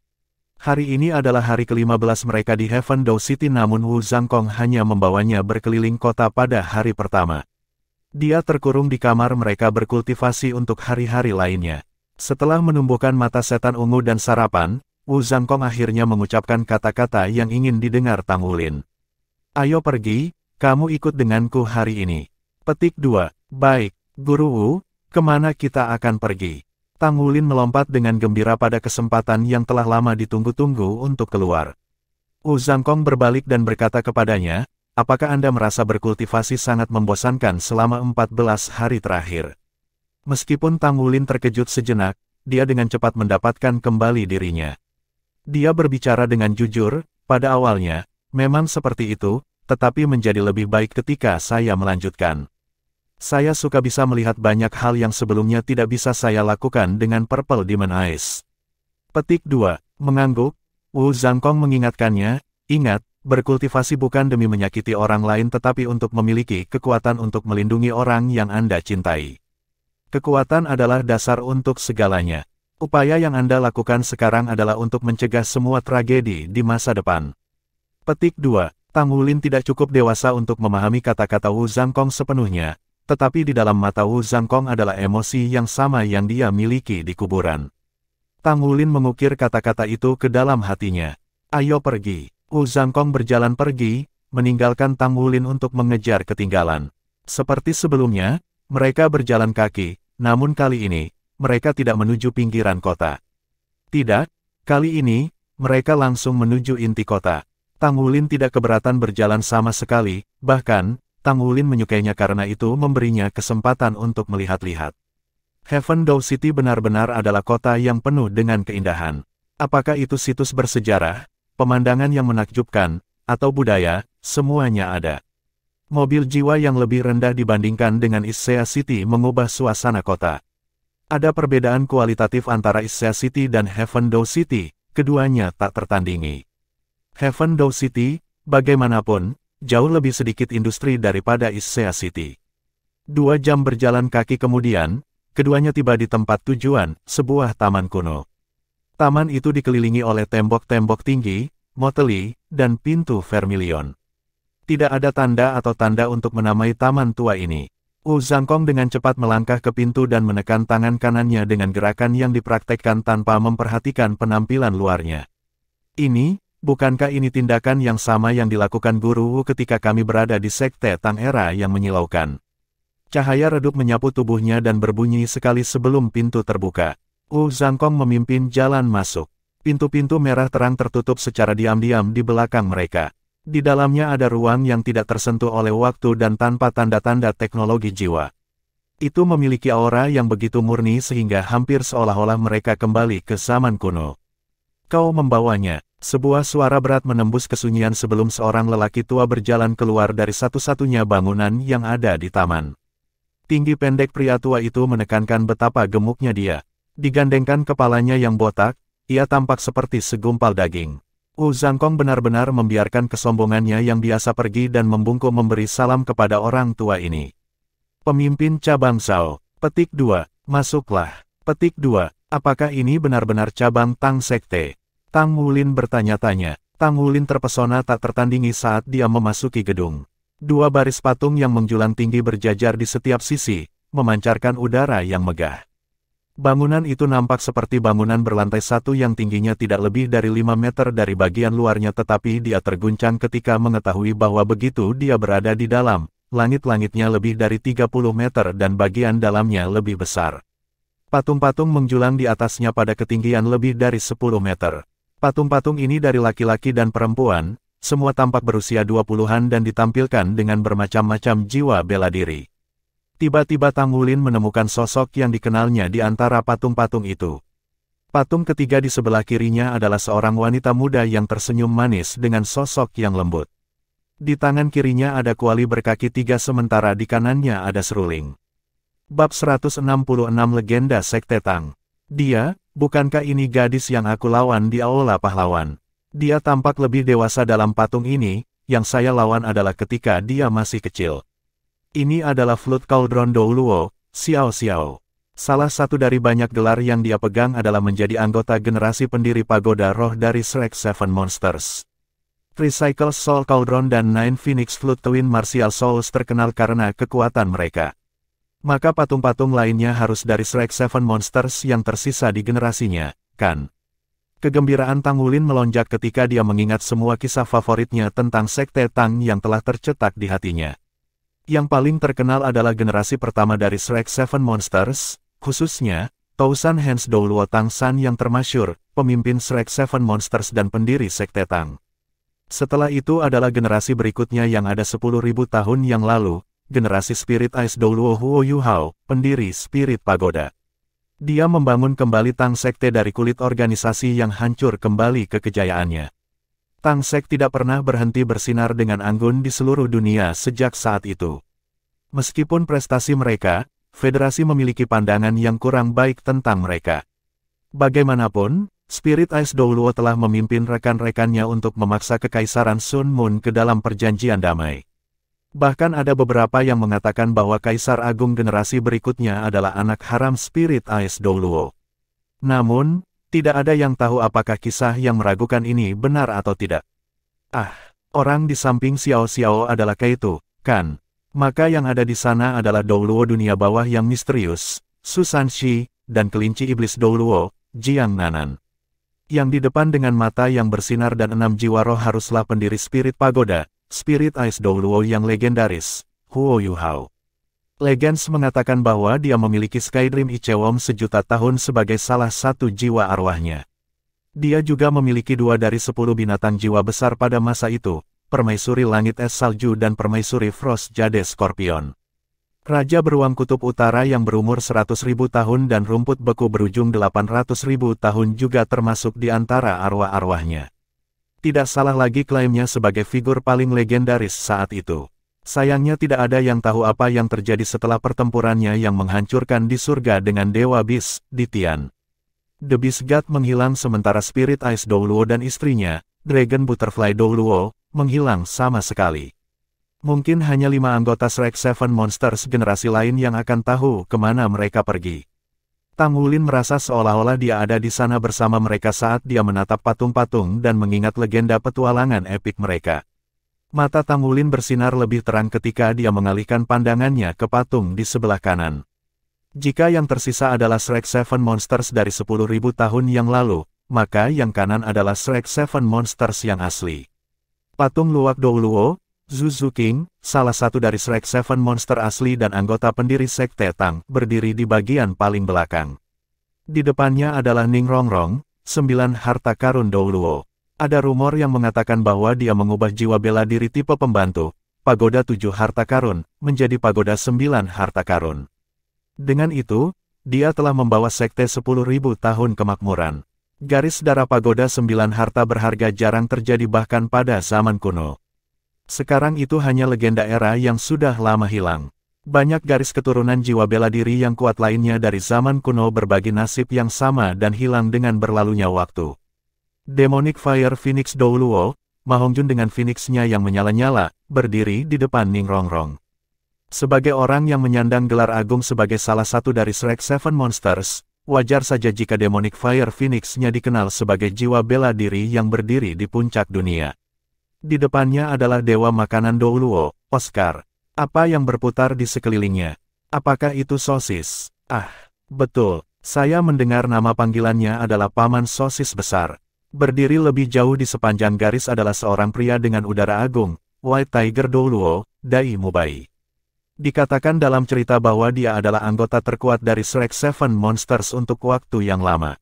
Hari ini adalah hari ke-15 mereka di Heaven Dao City namun Wu Zhangkong hanya membawanya berkeliling kota pada hari pertama. Dia terkurung di kamar mereka berkultivasi untuk hari-hari lainnya. Setelah menumbuhkan mata setan ungu dan sarapan, Wu Zhangkong akhirnya mengucapkan kata-kata yang ingin didengar Tang Wulin. Ayo pergi, kamu ikut denganku hari ini. Petik 2. Baik, Guru Wu, kemana kita akan pergi? Tang Wulin melompat dengan gembira pada kesempatan yang telah lama ditunggu-tunggu untuk keluar. Wu Zhangkong berbalik dan berkata kepadanya, apakah Anda merasa berkultivasi sangat membosankan selama 14 hari terakhir? Meskipun Tang Wulin terkejut sejenak, dia dengan cepat mendapatkan kembali dirinya. Dia berbicara dengan jujur, pada awalnya, memang seperti itu, tetapi menjadi lebih baik ketika saya melanjutkan. Saya suka bisa melihat banyak hal yang sebelumnya tidak bisa saya lakukan dengan Purple Demon Eyes. Petik 2. Mengangguk, Wu Zhangkong mengingatkannya, ingat, berkultivasi bukan demi menyakiti orang lain tetapi untuk memiliki kekuatan untuk melindungi orang yang Anda cintai. Kekuatan adalah dasar untuk segalanya. Upaya yang Anda lakukan sekarang adalah untuk mencegah semua tragedi di masa depan. Petik 2. Tang Wulin tidak cukup dewasa untuk memahami kata-kata Wu Zhangkong sepenuhnya, tetapi di dalam mata Wu Zhangkong adalah emosi yang sama yang dia miliki di kuburan. Tang Wulin mengukir kata-kata itu ke dalam hatinya. Ayo pergi. Wu Zhangkong berjalan pergi, meninggalkan Tang Wulin untuk mengejar ketinggalan. Seperti sebelumnya, mereka berjalan kaki, namun kali ini, mereka tidak menuju pinggiran kota. Tidak, kali ini, mereka langsung menuju inti kota. Tang Wulin tidak keberatan berjalan sama sekali, bahkan, Tang Wulin menyukainya karena itu memberinya kesempatan untuk melihat-lihat. Heaven Dao City benar-benar adalah kota yang penuh dengan keindahan. Apakah itu situs bersejarah, pemandangan yang menakjubkan, atau budaya, semuanya ada. Mobil jiwa yang lebih rendah dibandingkan dengan Issea City mengubah suasana kota. Ada perbedaan kualitatif antara Issea City dan Heaven Dao City, keduanya tak tertandingi. Heaven Dao City, bagaimanapun, jauh lebih sedikit industri daripada Issea City. 2 jam berjalan kaki kemudian, keduanya tiba di tempat tujuan, sebuah taman kuno. Taman itu dikelilingi oleh tembok-tembok tinggi, moteli, dan pintu vermilion. Tidak ada tanda atau tanda untuk menamai taman tua ini. Wu Zhangkong dengan cepat melangkah ke pintu dan menekan tangan kanannya dengan gerakan yang dipraktekkan tanpa memperhatikan penampilan luarnya. Bukankah ini tindakan yang sama yang dilakukan Guru Wu ketika kami berada di Sekte Tang Era yang menyilaukan? Cahaya redup menyapu tubuhnya dan berbunyi sekali sebelum pintu terbuka. Wu Zhangkong memimpin jalan masuk. Pintu-pintu merah terang tertutup secara diam-diam di belakang mereka. Di dalamnya ada ruang yang tidak tersentuh oleh waktu dan tanpa tanda-tanda teknologi jiwa. Itu memiliki aura yang begitu murni sehingga hampir seolah-olah mereka kembali ke zaman kuno. Kau membawanya. Sebuah suara berat menembus kesunyian sebelum seorang lelaki tua berjalan keluar dari satu-satunya bangunan yang ada di taman. Tinggi pendek pria tua itu menekankan betapa gemuknya dia. Digandengkan kepalanya yang botak, ia tampak seperti segumpal daging. Wu Zhangkong benar-benar membiarkan kesombongannya yang biasa pergi dan membungkuk memberi salam kepada orang tua ini. Pemimpin cabang Zhao. Petik 2. Masuklah. Petik 2. Apakah ini benar-benar cabang Tang Sekte? Tang Wulin bertanya-tanya. Tang Wulin terpesona tak tertandingi saat dia memasuki gedung. 2 baris patung yang menjulang tinggi berjajar di setiap sisi, memancarkan udara yang megah. Bangunan itu nampak seperti bangunan berlantai 1 yang tingginya tidak lebih dari 5 meter dari bagian luarnya, tetapi dia terguncang ketika mengetahui bahwa begitu dia berada di dalam, langit-langitnya lebih dari 30 meter dan bagian dalamnya lebih besar. Patung-patung menjulang di atasnya pada ketinggian lebih dari 10 meter. Patung-patung ini dari laki-laki dan perempuan, semua tampak berusia 20-an dan ditampilkan dengan bermacam-macam jiwa bela diri. Tiba-tiba Tang Wulin menemukan sosok yang dikenalnya di antara patung-patung itu. Patung ketiga di sebelah kirinya adalah seorang wanita muda yang tersenyum manis dengan sosok yang lembut. Di tangan kirinya ada kuali berkaki 3 sementara di kanannya ada seruling. Bab 166 Legenda Sekte Tang. Dia, bukankah ini gadis yang aku lawan di Aula Pahlawan? Dia tampak lebih dewasa dalam patung ini, yang saya lawan adalah ketika dia masih kecil. Ini adalah Flood Cauldron Douluo, Xiao Xiao. Salah satu dari banyak gelar yang dia pegang adalah menjadi anggota generasi pendiri Pagoda Roh dari Shrek Seven Monsters. Recycle Soul Cauldron dan Nine Phoenix Flood Twin Martial Souls terkenal karena kekuatan mereka. Maka patung-patung lainnya harus dari Shrek Seven Monsters yang tersisa di generasinya, kan? Kegembiraan Tang Wulin melonjak ketika dia mengingat semua kisah favoritnya tentang Sekte Tang yang telah tercetak di hatinya. Yang paling terkenal adalah generasi pertama dari Shrek Seven Monsters, khususnya Tousan Hans Douluo Tang San yang termasyur, pemimpin Shrek Seven Monsters dan pendiri Sekte Tang. Setelah itu adalah generasi berikutnya yang ada 10.000 tahun yang lalu, generasi Spirit Ice Douluo Huo Yu Hao, pendiri Spirit Pagoda. Dia membangun kembali Tang Sekte dari kulit organisasi yang hancur kembali ke kejayaannya. Tang Sek tidak pernah berhenti bersinar dengan anggun di seluruh dunia sejak saat itu. Meskipun prestasi mereka, Federasi memiliki pandangan yang kurang baik tentang mereka. Bagaimanapun, Spirit Ice Douluo telah memimpin rekan-rekannya untuk memaksa Kekaisaran Sun Moon ke dalam perjanjian damai. Bahkan ada beberapa yang mengatakan bahwa Kaisar Agung generasi berikutnya adalah anak haram Spirit Ice Douluo. Namun, tidak ada yang tahu apakah kisah yang meragukan ini benar atau tidak. Orang di samping Xiao Xiao adalah Kaito, kan? Maka yang ada di sana adalah Douluo dunia bawah yang misterius, Susan Shi, dan kelinci iblis Douluo, Jiang Nanan. Yang di depan dengan mata yang bersinar dan 6 jiwa roh haruslah pendiri Spirit Pagoda, Spirit Ice Douluo yang legendaris, Huo Yu Hao. Legends mengatakan bahwa dia memiliki Skydream Ichewom sejuta tahun sebagai salah satu jiwa arwahnya. Dia juga memiliki 2 dari 10 binatang jiwa besar pada masa itu, Permaisuri Langit Es Salju dan Permaisuri Frost Jade Scorpion. Raja Beruang Kutub Utara yang berumur 100.000 tahun dan rumput beku berujung 800.000 tahun juga termasuk di antara arwah-arwahnya. Tidak salah lagi klaimnya sebagai figur paling legendaris saat itu. Sayangnya tidak ada yang tahu apa yang terjadi setelah pertempurannya yang menghancurkan di surga dengan Dewa Beast, di Tian. The Beast God menghilang sementara Spirit Ice Douluo dan istrinya, Dragon Butterfly Douluo, menghilang sama sekali. Mungkin hanya 5 anggota Shrek Seven Monsters generasi lain yang akan tahu kemana mereka pergi. Tang Wulin merasa seolah-olah dia ada di sana bersama mereka saat dia menatap patung-patung dan mengingat legenda petualangan epik mereka. Mata Tang Wulin bersinar lebih terang ketika dia mengalihkan pandangannya ke patung di sebelah kanan. Jika yang tersisa adalah Shrek Seven Monsters dari 10.000 tahun yang lalu, maka yang kanan adalah Shrek Seven Monsters yang asli. Patung Luwak Douluo, Zuzu King, salah satu dari Shrek Seven Monster asli dan anggota pendiri Sekte Tang, berdiri di bagian paling belakang. Di depannya adalah Ning Rongrong, 9 harta karun Douluo. Ada rumor yang mengatakan bahwa dia mengubah jiwa bela diri tipe pembantu, Pagoda 7 harta karun, menjadi Pagoda 9 harta karun. Dengan itu, dia telah membawa Sekte 10.000 tahun kemakmuran. Garis darah Pagoda 9 harta berharga jarang terjadi bahkan pada zaman kuno. Sekarang itu hanya legenda era yang sudah lama hilang. Banyak garis keturunan jiwa bela diri yang kuat lainnya dari zaman kuno berbagi nasib yang sama dan hilang dengan berlalunya waktu. Demonic Fire Phoenix Douluo, Ma Hongjun dengan Phoenix-nya yang menyala-nyala, berdiri di depan Ning Rongrong. Sebagai orang yang menyandang gelar agung sebagai salah satu dari Shrek Seven Monsters, wajar saja jika Demonic Fire Phoenix-nya dikenal sebagai jiwa bela diri yang berdiri di puncak dunia. Di depannya adalah Dewa Makanan Douluo, Oscar. Apa yang berputar di sekelilingnya? Apakah itu sosis? Betul. Saya mendengar nama panggilannya adalah Paman Sosis Besar. Berdiri lebih jauh di sepanjang garis adalah seorang pria dengan udara agung, White Tiger Douluo, Dai Mubai. Dikatakan dalam cerita bahwa dia adalah anggota terkuat dari Shrek Seven Monsters untuk waktu yang lama.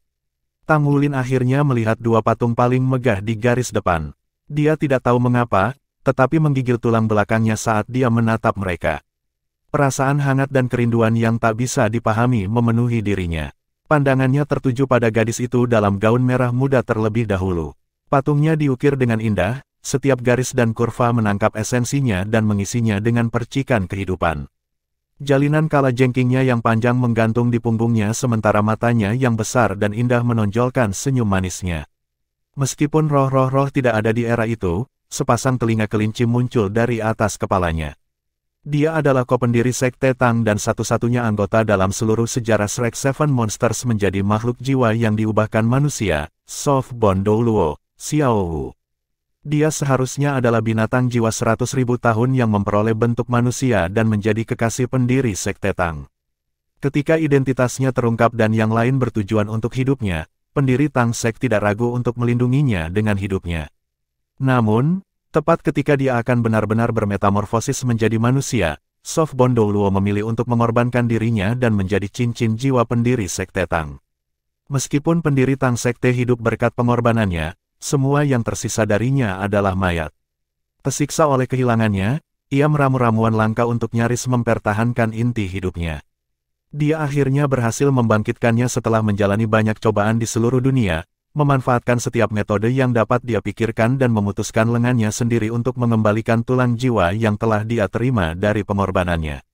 Tang Wulin akhirnya melihat 2 patung paling megah di garis depan. Dia tidak tahu mengapa, tetapi menggigil tulang belakangnya saat dia menatap mereka. Perasaan hangat dan kerinduan yang tak bisa dipahami memenuhi dirinya. Pandangannya tertuju pada gadis itu dalam gaun merah muda terlebih dahulu. Patungnya diukir dengan indah, setiap garis dan kurva menangkap esensinya dan mengisinya dengan percikan kehidupan. Jalinan kala jengkingnya yang panjang menggantung di punggungnya sementara matanya yang besar dan indah menonjolkan senyum manisnya. Meskipun roh-roh tidak ada di era itu, sepasang telinga kelinci muncul dari atas kepalanya. Dia adalah kopendiri Sekte Tang dan satu-satunya anggota dalam seluruh sejarah Shrek Seven Monsters menjadi makhluk jiwa yang diubahkan manusia, Soft Bone Douluo, Xiao Wu. Dia seharusnya adalah binatang jiwa 100.000 tahun yang memperoleh bentuk manusia dan menjadi kekasih pendiri Sekte Tang. Ketika identitasnya terungkap dan yang lain bertujuan untuk hidupnya, pendiri Tang Sek tidak ragu untuk melindunginya dengan hidupnya. Namun, tepat ketika dia akan benar-benar bermetamorfosis menjadi manusia, Sofbon Douluo memilih untuk mengorbankan dirinya dan menjadi cincin jiwa pendiri Sekte Tang. Meskipun pendiri Tang Sekte hidup berkat pengorbanannya, semua yang tersisa darinya adalah mayat. Tersiksa oleh kehilangannya, ia meramu-ramuan langka untuk nyaris mempertahankan inti hidupnya. Dia akhirnya berhasil membangkitkannya setelah menjalani banyak cobaan di seluruh dunia, memanfaatkan setiap metode yang dapat dia pikirkan dan memutuskan lengannya sendiri untuk mengembalikan tulang jiwa yang telah dia terima dari pengorbanannya.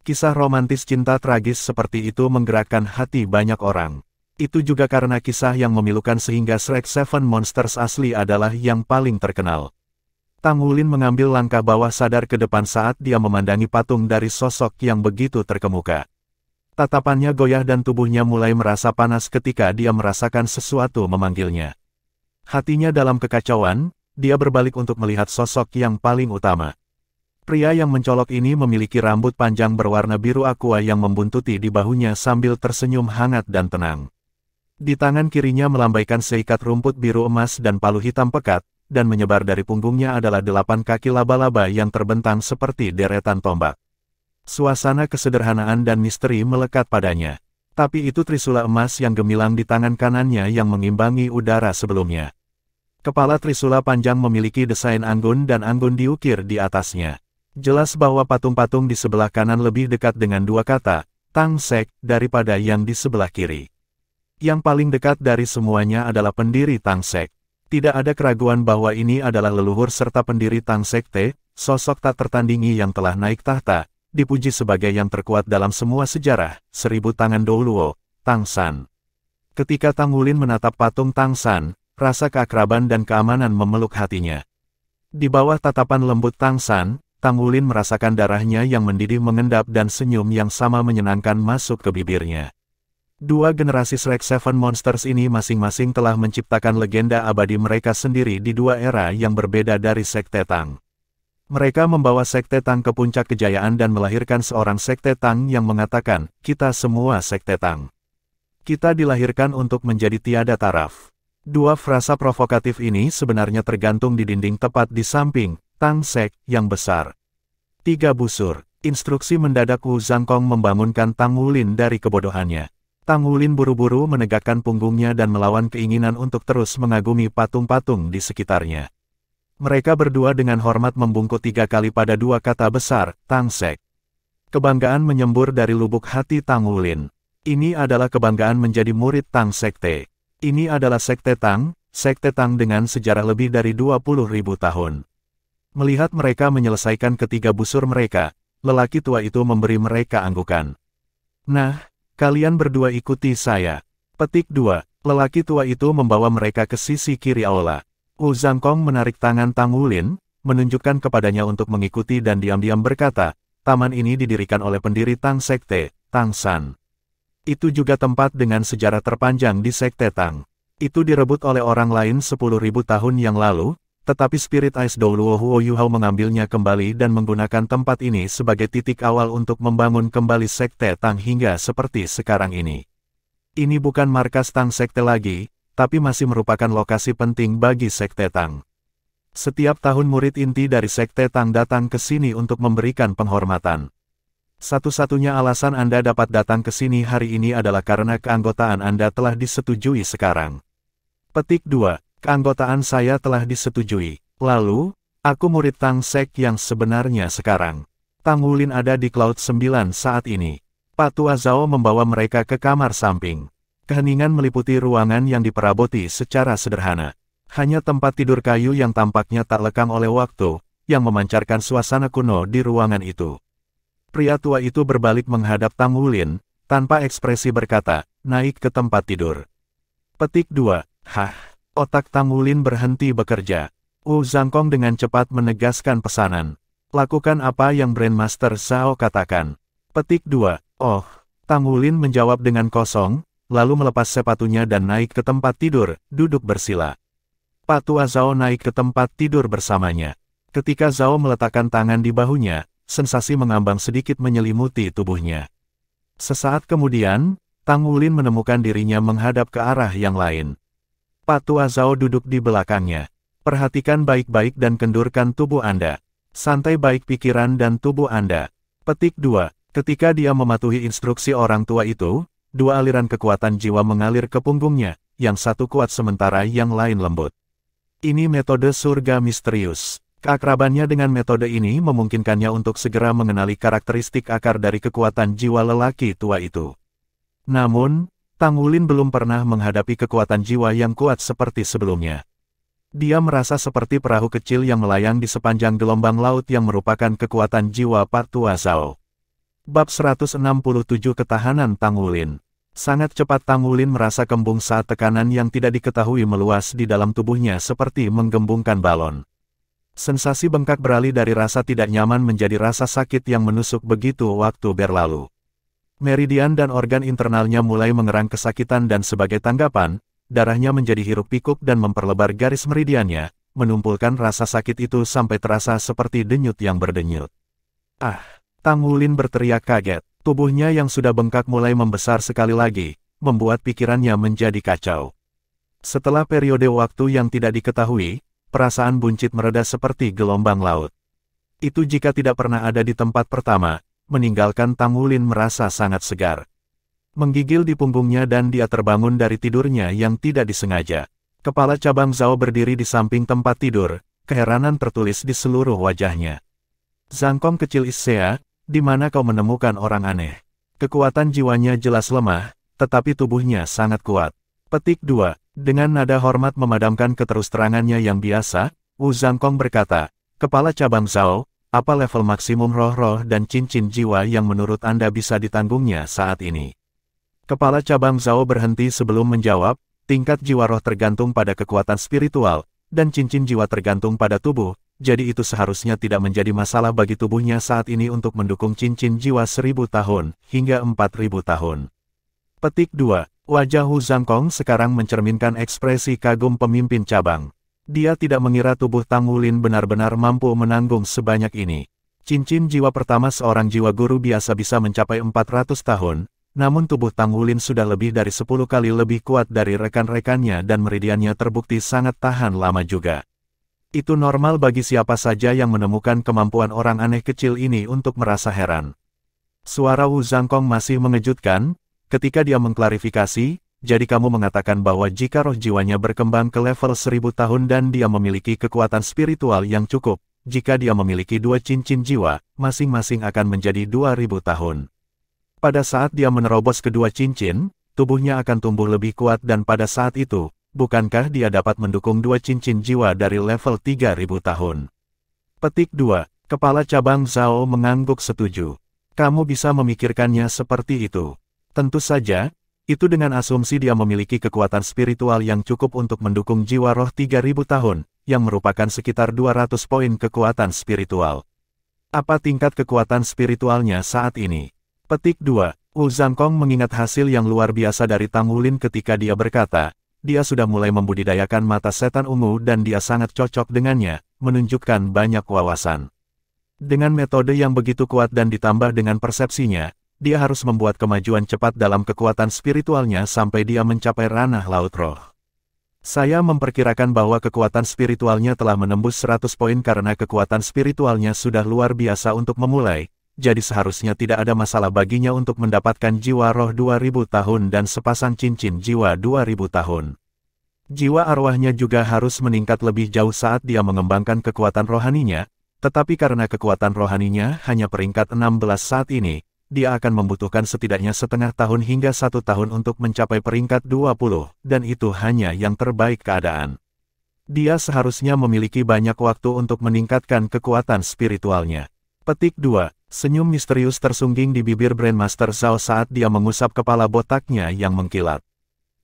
Kisah romantis cinta tragis seperti itu menggerakkan hati banyak orang. Itu juga karena kisah yang memilukan sehingga Shrek Seven Monsters asli adalah yang paling terkenal. Tang Wulin mengambil langkah bawah sadar ke depan saat dia memandangi patung dari sosok yang begitu terkemuka. Tatapannya goyah dan tubuhnya mulai merasa panas ketika dia merasakan sesuatu memanggilnya. Hatinya dalam kekacauan, dia berbalik untuk melihat sosok yang paling utama. Pria yang mencolok ini memiliki rambut panjang berwarna biru aqua yang membuntuti di bahunya sambil tersenyum hangat dan tenang. Di tangan kirinya melambaikan seikat rumput biru emas dan palu hitam pekat, dan menyebar dari punggungnya adalah 8 kaki laba-laba yang terbentang seperti deretan tombak. Suasana kesederhanaan dan misteri melekat padanya. Tapi itu trisula emas yang gemilang di tangan kanannya yang mengimbangi udara sebelumnya. Kepala trisula panjang memiliki desain anggun dan anggun diukir di atasnya. Jelas bahwa patung-patung di sebelah kanan lebih dekat dengan dua kata, Tang Sek, daripada yang di sebelah kiri. Yang paling dekat dari semuanya adalah pendiri Tang Sek. Tidak ada keraguan bahwa ini adalah leluhur serta pendiri Tang Sekte, sosok tak tertandingi yang telah naik tahta, dipuji sebagai yang terkuat dalam semua sejarah, 1000 tangan Douluo, Tang San. Ketika Tang Wulin menatap patung Tang San, rasa keakraban dan keamanan memeluk hatinya. Di bawah tatapan lembut Tang San, Tang Wulin merasakan darahnya yang mendidih mengendap dan senyum yang sama menyenangkan masuk ke bibirnya. Dua generasi Shrek Seven Monsters ini masing-masing telah menciptakan legenda abadi mereka sendiri di dua era yang berbeda dari Sekte Tang. Mereka membawa Sekte Tang ke puncak kejayaan dan melahirkan seorang Sekte Tang yang mengatakan, kita semua Sekte Tang. Kita dilahirkan untuk menjadi tiada taraf. Dua frasa provokatif ini sebenarnya tergantung di dinding tepat di samping Tang Sek yang besar. 3 busur. Instruksi mendadak Wu Zhangkong membangunkan Tang Wulin dari kebodohannya. Tang Wulin buru-buru menegakkan punggungnya dan melawan keinginan untuk terus mengagumi patung-patung di sekitarnya. Mereka berdua dengan hormat membungkuk 3 kali pada 2 kata besar, Tang Sek. Kebanggaan menyembur dari lubuk hati Tang Wulin. Ini adalah kebanggaan menjadi murid Tang Sekte. Ini adalah Sekte Tang dengan sejarah lebih dari 20.000 tahun. Melihat mereka menyelesaikan ketiga busur mereka, lelaki tua itu memberi mereka anggukan. Nah, kalian berdua ikuti saya. Petik 2. Lelaki tua itu membawa mereka ke sisi kiri aula. Wu Zhangkong menarik tangan Tang Wulin, menunjukkan kepadanya untuk mengikuti dan diam-diam berkata, taman ini didirikan oleh pendiri Tang Sekte, Tang San. Itu juga tempat dengan sejarah terpanjang di Sekte Tang. Itu direbut oleh orang lain 10.000 tahun yang lalu, tetapi Spirit Ice Douluo Huo Yuhao mengambilnya kembali dan menggunakan tempat ini sebagai titik awal untuk membangun kembali Sekte Tang hingga seperti sekarang ini. Ini bukan markas Tang Sekte lagi, tapi masih merupakan lokasi penting bagi Sekte Tang. Setiap tahun murid inti dari Sekte Tang datang ke sini untuk memberikan penghormatan. Satu-satunya alasan Anda dapat datang ke sini hari ini adalah karena keanggotaan Anda telah disetujui sekarang. Petik 2. Keanggotaan saya telah disetujui. Lalu, aku murid Tang Sek yang sebenarnya sekarang. Tang Wulin ada di Cloud 9 saat ini. Pak Tua Zhao membawa mereka ke kamar samping. Keheningan meliputi ruangan yang diperaboti secara sederhana. Hanya tempat tidur kayu yang tampaknya tak lekang oleh waktu, yang memancarkan suasana kuno di ruangan itu. Pria tua itu berbalik menghadap Tang Wulin, tanpa ekspresi berkata, naik ke tempat tidur. Petik 2. Hah. Otak Tang Wulin berhenti bekerja. Wu Zhangkong dengan cepat menegaskan pesanan. Lakukan apa yang Grandmaster Zhao katakan. Petik 2. Oh. Tang Wulin menjawab dengan kosong, lalu melepas sepatunya dan naik ke tempat tidur, duduk bersila. Pak Tua Zhao naik ke tempat tidur bersamanya. Ketika Zhao meletakkan tangan di bahunya, sensasi mengambang sedikit menyelimuti tubuhnya. Sesaat kemudian, Tang Wulin menemukan dirinya menghadap ke arah yang lain. Pak Tua Zhao duduk di belakangnya. Perhatikan baik-baik dan kendurkan tubuh Anda. Santai baik pikiran dan tubuh Anda. Petik 2. Ketika dia mematuhi instruksi orang tua itu, dua aliran kekuatan jiwa mengalir ke punggungnya, yang satu kuat sementara yang lain lembut. Ini metode surga misterius. Keakrabannya dengan metode ini memungkinkannya untuk segera mengenali karakteristik akar dari kekuatan jiwa lelaki tua itu. Namun, Tang Wulin belum pernah menghadapi kekuatan jiwa yang kuat seperti sebelumnya. Dia merasa seperti perahu kecil yang melayang di sepanjang gelombang laut yang merupakan kekuatan jiwa Pak Tua Zhao. Bab 167 Ketahanan Tang Wulin. Sangat cepat Tang Wulin merasa kembung saat tekanan yang tidak diketahui meluas di dalam tubuhnya seperti menggembungkan balon. Sensasi bengkak beralih dari rasa tidak nyaman menjadi rasa sakit yang menusuk begitu waktu berlalu. Meridian dan organ internalnya mulai mengerang kesakitan dan sebagai tanggapan, darahnya menjadi hiruk-pikuk dan memperlebar garis meridiannya, menumpulkan rasa sakit itu sampai terasa seperti denyut yang berdenyut. Ah! Tang Wulin berteriak kaget. Tubuhnya yang sudah bengkak mulai membesar sekali lagi, membuat pikirannya menjadi kacau. Setelah periode waktu yang tidak diketahui, perasaan buncit mereda seperti gelombang laut. Itu jika tidak pernah ada di tempat pertama, meninggalkan Tang Wulin merasa sangat segar. Menggigil di punggungnya dan dia terbangun dari tidurnya yang tidak disengaja. Kepala cabang Zhao berdiri di samping tempat tidur, keheranan tertulis di seluruh wajahnya. Zangkong kecil Issea, di mana kau menemukan orang aneh? Kekuatan jiwanya jelas lemah, tetapi tubuhnya sangat kuat. Petik 2. Dengan nada hormat memadamkan keterus-terangannya yang biasa, Wu Zangkong berkata, Kepala cabang Zhao, apa level maksimum roh-roh dan cincin jiwa yang menurut Anda bisa ditanggungnya saat ini? Kepala cabang Zhao berhenti sebelum menjawab, tingkat jiwa roh tergantung pada kekuatan spiritual, dan cincin jiwa tergantung pada tubuh, jadi itu seharusnya tidak menjadi masalah bagi tubuhnya saat ini untuk mendukung cincin jiwa 1000 tahun, hingga 4000 tahun. Petik 2. Wajah Wu Zangkong sekarang mencerminkan ekspresi kagum pemimpin cabang. Dia tidak mengira tubuh Tang Wulin benar-benar mampu menanggung sebanyak ini. Cincin jiwa pertama seorang jiwa guru biasa bisa mencapai 400 tahun, namun tubuh Tang Wulin sudah lebih dari 10 kali lebih kuat dari rekan-rekannya dan meridiannya terbukti sangat tahan lama juga. Itu normal bagi siapa saja yang menemukan kemampuan orang aneh kecil ini untuk merasa heran. Suara Wu Zangkong masih mengejutkan, ketika dia mengklarifikasi, jadi kamu mengatakan bahwa jika roh jiwanya berkembang ke level 1000 tahun dan dia memiliki kekuatan spiritual yang cukup, jika dia memiliki dua cincin jiwa, masing-masing akan menjadi 2000 tahun. Pada saat dia menerobos kedua cincin, tubuhnya akan tumbuh lebih kuat dan pada saat itu, bukankah dia dapat mendukung dua cincin jiwa dari level 3000 tahun? Petik 2. Kepala cabang Zhao mengangguk setuju. Kamu bisa memikirkannya seperti itu. Tentu saja, itu dengan asumsi dia memiliki kekuatan spiritual yang cukup untuk mendukung jiwa roh 3000 tahun, yang merupakan sekitar 200 poin kekuatan spiritual. Apa tingkat kekuatan spiritualnya saat ini? Petik 2. Wu Zangkong mengingat hasil yang luar biasa dari Tang Wulin ketika dia berkata, dia sudah mulai membudidayakan mata setan ungu dan dia sangat cocok dengannya, menunjukkan banyak wawasan. Dengan metode yang begitu kuat dan ditambah dengan persepsinya, dia harus membuat kemajuan cepat dalam kekuatan spiritualnya sampai dia mencapai ranah laut roh. Saya memperkirakan bahwa kekuatan spiritualnya telah menembus 100 poin karena kekuatan spiritualnya sudah luar biasa untuk memulai, jadi seharusnya tidak ada masalah baginya untuk mendapatkan jiwa roh 2000 tahun dan sepasang cincin jiwa 2000 tahun. Jiwa arwahnya juga harus meningkat lebih jauh saat dia mengembangkan kekuatan rohaninya, tetapi karena kekuatan rohaninya hanya peringkat 16 saat ini, dia akan membutuhkan setidaknya setengah tahun hingga 1 tahun untuk mencapai peringkat 20, dan itu hanya yang terbaik keadaan. Dia seharusnya memiliki banyak waktu untuk meningkatkan kekuatan spiritualnya. Petik 2. Senyum misterius tersungging di bibir Grandmaster Zhao saat dia mengusap kepala botaknya yang mengkilat.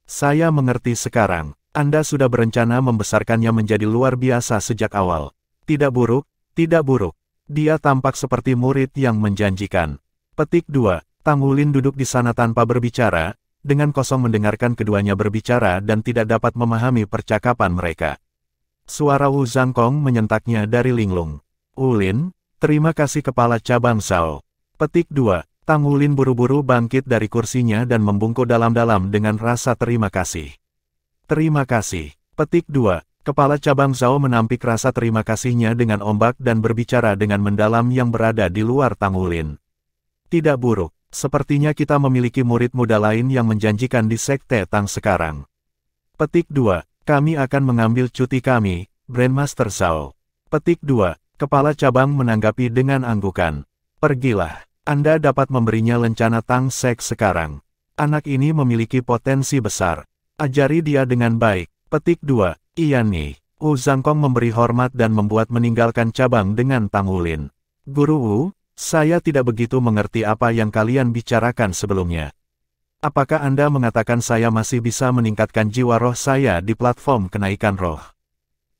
Saya mengerti sekarang. Anda sudah berencana membesarkannya menjadi luar biasa sejak awal. Tidak buruk, tidak buruk. Dia tampak seperti murid yang menjanjikan. Petik 2. Tang Wulin duduk di sana tanpa berbicara, dengan kosong mendengarkan keduanya berbicara dan tidak dapat memahami percakapan mereka. Suara Wu Zhangkong menyentaknya dari linglung. Ulin, terima kasih kepala cabang Zhao. Petik 2. Tang Wulin buru-buru bangkit dari kursinya dan membungkuk dalam-dalam dengan rasa terima kasih. Terima kasih. Petik 2. Kepala cabang Zhao menampik rasa terima kasihnya dengan ombak dan berbicara dengan mendalam yang berada di luar Tang Wulin. Tidak buruk. Sepertinya kita memiliki murid muda lain yang menjanjikan di Sekte Tang sekarang. Petik 2. Kami akan mengambil cuti kami, Grandmaster Zhao. Petik 2. Kepala cabang menanggapi dengan anggukan. Pergilah. Anda dapat memberinya lencana Tang Sek sekarang. Anak ini memiliki potensi besar. Ajari dia dengan baik. Petik 2. Iya nih. Wu Zhangkong memberi hormat dan membuat meninggalkan cabang dengan Tang Wulin. Guru Wu, saya tidak begitu mengerti apa yang kalian bicarakan sebelumnya. Apakah Anda mengatakan saya masih bisa meningkatkan jiwa roh saya di platform kenaikan roh?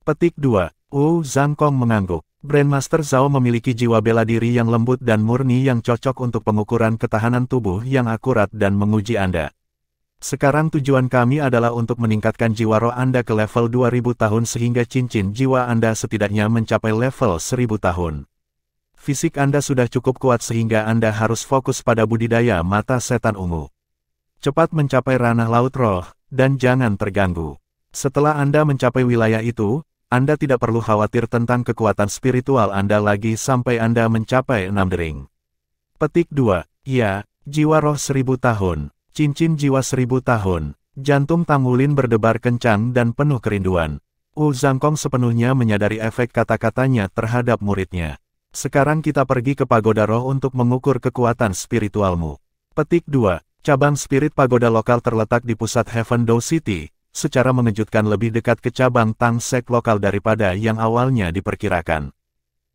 Petik 2. Wu Zhangkong mengangguk. Grandmaster Zhao memiliki jiwa bela diri yang lembut dan murni yang cocok untuk pengukuran ketahanan tubuh yang akurat dan menguji Anda. Sekarang tujuan kami adalah untuk meningkatkan jiwa roh Anda ke level 2000 tahun sehingga cincin jiwa Anda setidaknya mencapai level 1000 tahun. Fisik Anda sudah cukup kuat sehingga Anda harus fokus pada budidaya mata setan ungu. Cepat mencapai ranah laut roh, dan jangan terganggu. Setelah Anda mencapai wilayah itu, Anda tidak perlu khawatir tentang kekuatan spiritual Anda lagi sampai Anda mencapai 6 dering. Petik 2. Ya, jiwa roh 1000 tahun. Cincin jiwa 1000 tahun. Jantung Tang Wulin berdebar kencang dan penuh kerinduan. Wu Zhangkong sepenuhnya menyadari efek kata-katanya terhadap muridnya. Sekarang kita pergi ke pagoda roh untuk mengukur kekuatan spiritualmu. Petik 2. Cabang spirit pagoda lokal terletak di pusat Heaven Dou City, secara mengejutkan lebih dekat ke cabang Tang Sek lokal daripada yang awalnya diperkirakan.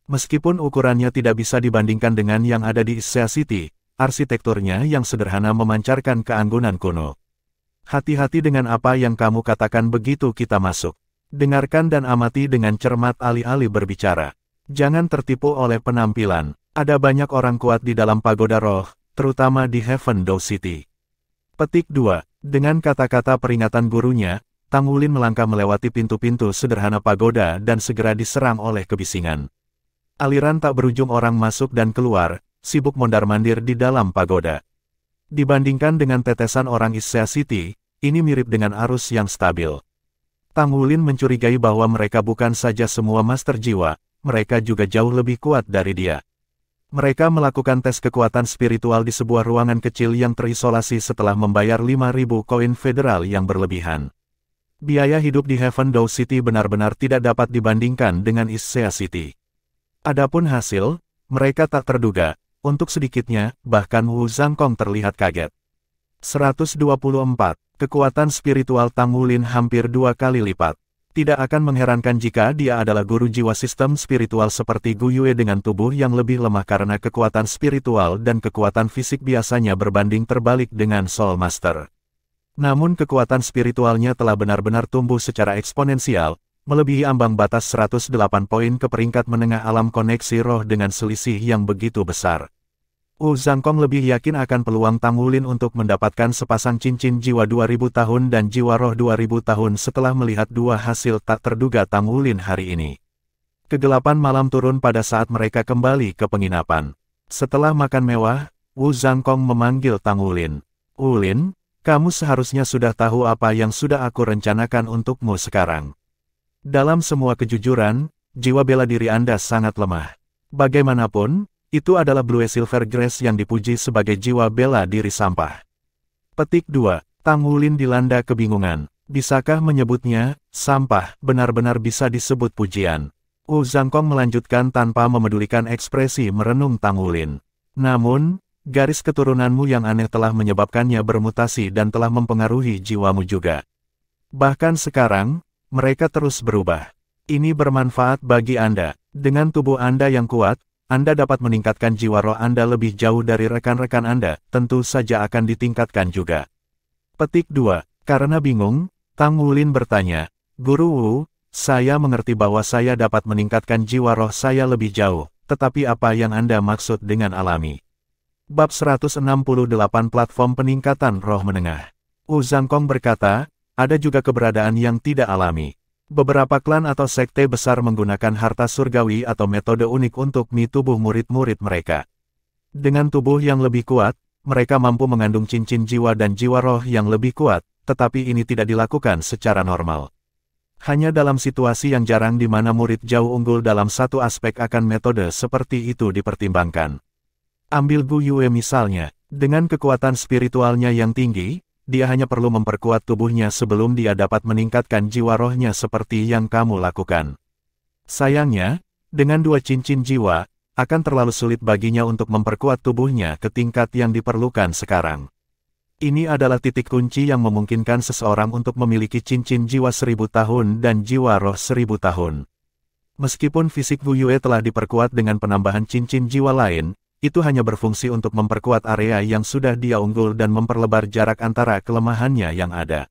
Meskipun ukurannya tidak bisa dibandingkan dengan yang ada di Issea City, arsitekturnya yang sederhana memancarkan keanggunan kuno. Hati-hati dengan apa yang kamu katakan begitu kita masuk. Dengarkan dan amati dengan cermat alih-alih berbicara. Jangan tertipu oleh penampilan. Ada banyak orang kuat di dalam pagoda roh, terutama di Heaven Dou City. Petik 2. Dengan kata-kata peringatan gurunya, Tang Wulin melangkah melewati pintu-pintu sederhana pagoda dan segera diserang oleh kebisingan. Aliran tak berujung orang masuk dan keluar, sibuk mondar-mandir di dalam pagoda. Dibandingkan dengan tetesan orang Issea City, ini mirip dengan arus yang stabil. Tang Wulin mencurigai bahwa mereka bukan saja semua master jiwa, mereka juga jauh lebih kuat dari dia. Mereka melakukan tes kekuatan spiritual di sebuah ruangan kecil yang terisolasi setelah membayar 5.000 koin federal yang berlebihan. Biaya hidup di Heaven Dou City benar-benar tidak dapat dibandingkan dengan Issea City. Adapun hasil, mereka tak terduga, untuk sedikitnya, bahkan Wu Zhangkong terlihat kaget. 124. Kekuatan spiritual Tang Wulin hampir 2 kali lipat. Tidak akan mengherankan jika dia adalah guru jiwa sistem spiritual seperti Gu Yue dengan tubuh yang lebih lemah karena kekuatan spiritual dan kekuatan fisik biasanya berbanding terbalik dengan Soul Master. Namun kekuatan spiritualnya telah benar-benar tumbuh secara eksponensial, melebihi ambang batas 108 poin ke peringkat menengah alam koneksi roh dengan selisih yang begitu besar. Wu Zhangkong lebih yakin akan peluang Tang Wulin untuk mendapatkan sepasang cincin jiwa 2000 tahun dan jiwa roh 2000 tahun setelah melihat dua hasil tak terduga Tang Wulin hari ini. Kegelapan malam turun pada saat mereka kembali ke penginapan. Setelah makan mewah, Wu Zhangkong memanggil Tang Wulin. Wulin, kamu seharusnya sudah tahu apa yang sudah aku rencanakan untukmu sekarang. Dalam semua kejujuran, jiwa bela diri Anda sangat lemah. Bagaimanapun, itu adalah Blue Silver Grace yang dipuji sebagai jiwa bela diri sampah. Petik 2. Tang Wulin dilanda kebingungan. Bisakah menyebutnya, sampah, benar-benar bisa disebut pujian? Wu Zhangkong melanjutkan tanpa memedulikan ekspresi merenung Tang Wulin. Namun, garis keturunanmu yang aneh telah menyebabkannya bermutasi dan telah mempengaruhi jiwamu juga. Bahkan sekarang, mereka terus berubah. Ini bermanfaat bagi Anda. Dengan tubuh Anda yang kuat, Anda dapat meningkatkan jiwa roh Anda lebih jauh dari rekan-rekan Anda, tentu saja akan ditingkatkan juga. Petik 2. Karena bingung, Tang Wulin bertanya, Guru Wu, saya mengerti bahwa saya dapat meningkatkan jiwa roh saya lebih jauh, tetapi apa yang Anda maksud dengan alami? Bab 168 Platform Peningkatan Roh Menengah. Wu Zhangkong berkata, ada juga keberadaan yang tidak alami. Beberapa klan atau sekte besar menggunakan harta surgawi atau metode unik untuk tubuh murid-murid mereka. Dengan tubuh yang lebih kuat, mereka mampu mengandung cincin jiwa dan jiwa roh yang lebih kuat, tetapi ini tidak dilakukan secara normal. Hanya dalam situasi yang jarang di mana murid jauh unggul dalam satu aspek akan metode seperti itu dipertimbangkan. Ambil Gu Yue misalnya, dengan kekuatan spiritualnya yang tinggi, dia hanya perlu memperkuat tubuhnya sebelum dia dapat meningkatkan jiwa rohnya seperti yang kamu lakukan. Sayangnya, dengan 2 cincin jiwa, akan terlalu sulit baginya untuk memperkuat tubuhnya ke tingkat yang diperlukan sekarang. Ini adalah titik kunci yang memungkinkan seseorang untuk memiliki cincin jiwa 1000 tahun dan jiwa roh 1000 tahun. Meskipun fisik Gu Yue telah diperkuat dengan penambahan cincin jiwa lain, itu hanya berfungsi untuk memperkuat area yang sudah dia unggul dan memperlebar jarak antara kelemahannya yang ada.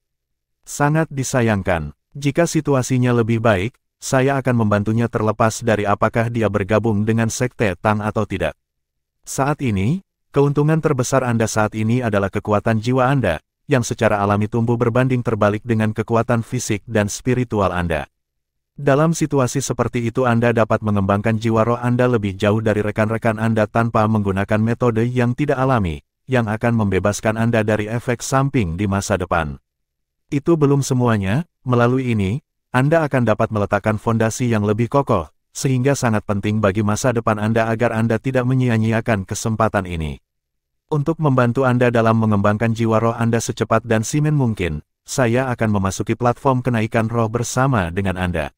Sangat disayangkan, jika situasinya lebih baik, saya akan membantunya terlepas dari apakah dia bergabung dengan sekte Tang atau tidak. Saat ini, keuntungan terbesar Anda saat ini adalah kekuatan jiwa Anda, yang secara alami tumbuh berbanding terbalik dengan kekuatan fisik dan spiritual Anda. Dalam situasi seperti itu Anda dapat mengembangkan jiwa roh Anda lebih jauh dari rekan-rekan Anda tanpa menggunakan metode yang tidak alami, yang akan membebaskan Anda dari efek samping di masa depan. Itu belum semuanya, melalui ini, Anda akan dapat meletakkan fondasi yang lebih kokoh, sehingga sangat penting bagi masa depan Anda agar Anda tidak menyia-nyiakan kesempatan ini. Untuk membantu Anda dalam mengembangkan jiwa roh Anda secepat dan simen mungkin, saya akan memasuki platform kenaikan roh bersama dengan Anda.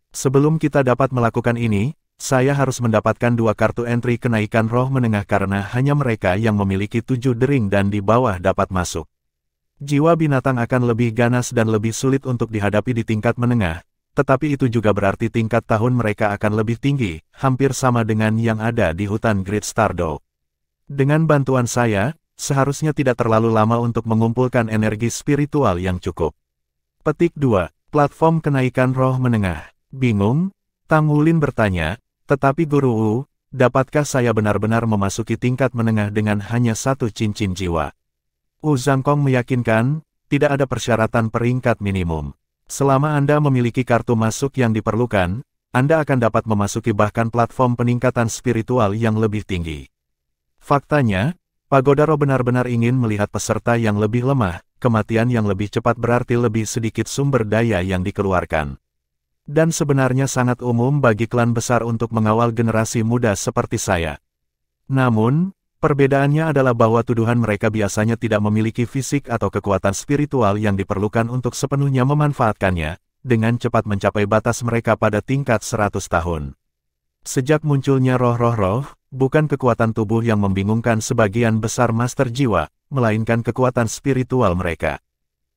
Sebelum kita dapat melakukan ini, saya harus mendapatkan 2 kartu entry kenaikan roh menengah karena hanya mereka yang memiliki 7 dering dan di bawah dapat masuk. Jiwa binatang akan lebih ganas dan lebih sulit untuk dihadapi di tingkat menengah, tetapi itu juga berarti tingkat tahun mereka akan lebih tinggi, hampir sama dengan yang ada di hutan Great Stardow. Dengan bantuan saya, seharusnya tidak terlalu lama untuk mengumpulkan energi spiritual yang cukup. Petik 2. Platform kenaikan roh menengah. Bingung? Tang Wulin bertanya, tetapi Guru Wu, dapatkah saya benar-benar memasuki tingkat menengah dengan hanya 1 cincin jiwa? Wu Zhangkong meyakinkan, tidak ada persyaratan peringkat minimum. Selama Anda memiliki kartu masuk yang diperlukan, Anda akan dapat memasuki bahkan platform peningkatan spiritual yang lebih tinggi. Faktanya, Pagoda Roh benar-benar ingin melihat peserta yang lebih lemah, kematian yang lebih cepat berarti lebih sedikit sumber daya yang dikeluarkan. Dan sebenarnya sangat umum bagi klan besar untuk mengawal generasi muda seperti saya. Namun, perbedaannya adalah bahwa tuduhan mereka biasanya tidak memiliki fisik atau kekuatan spiritual yang diperlukan untuk sepenuhnya memanfaatkannya, dengan cepat mencapai batas mereka pada tingkat 100 tahun. Sejak munculnya roh-roh, bukan kekuatan tubuh yang membingungkan sebagian besar master jiwa, melainkan kekuatan spiritual mereka.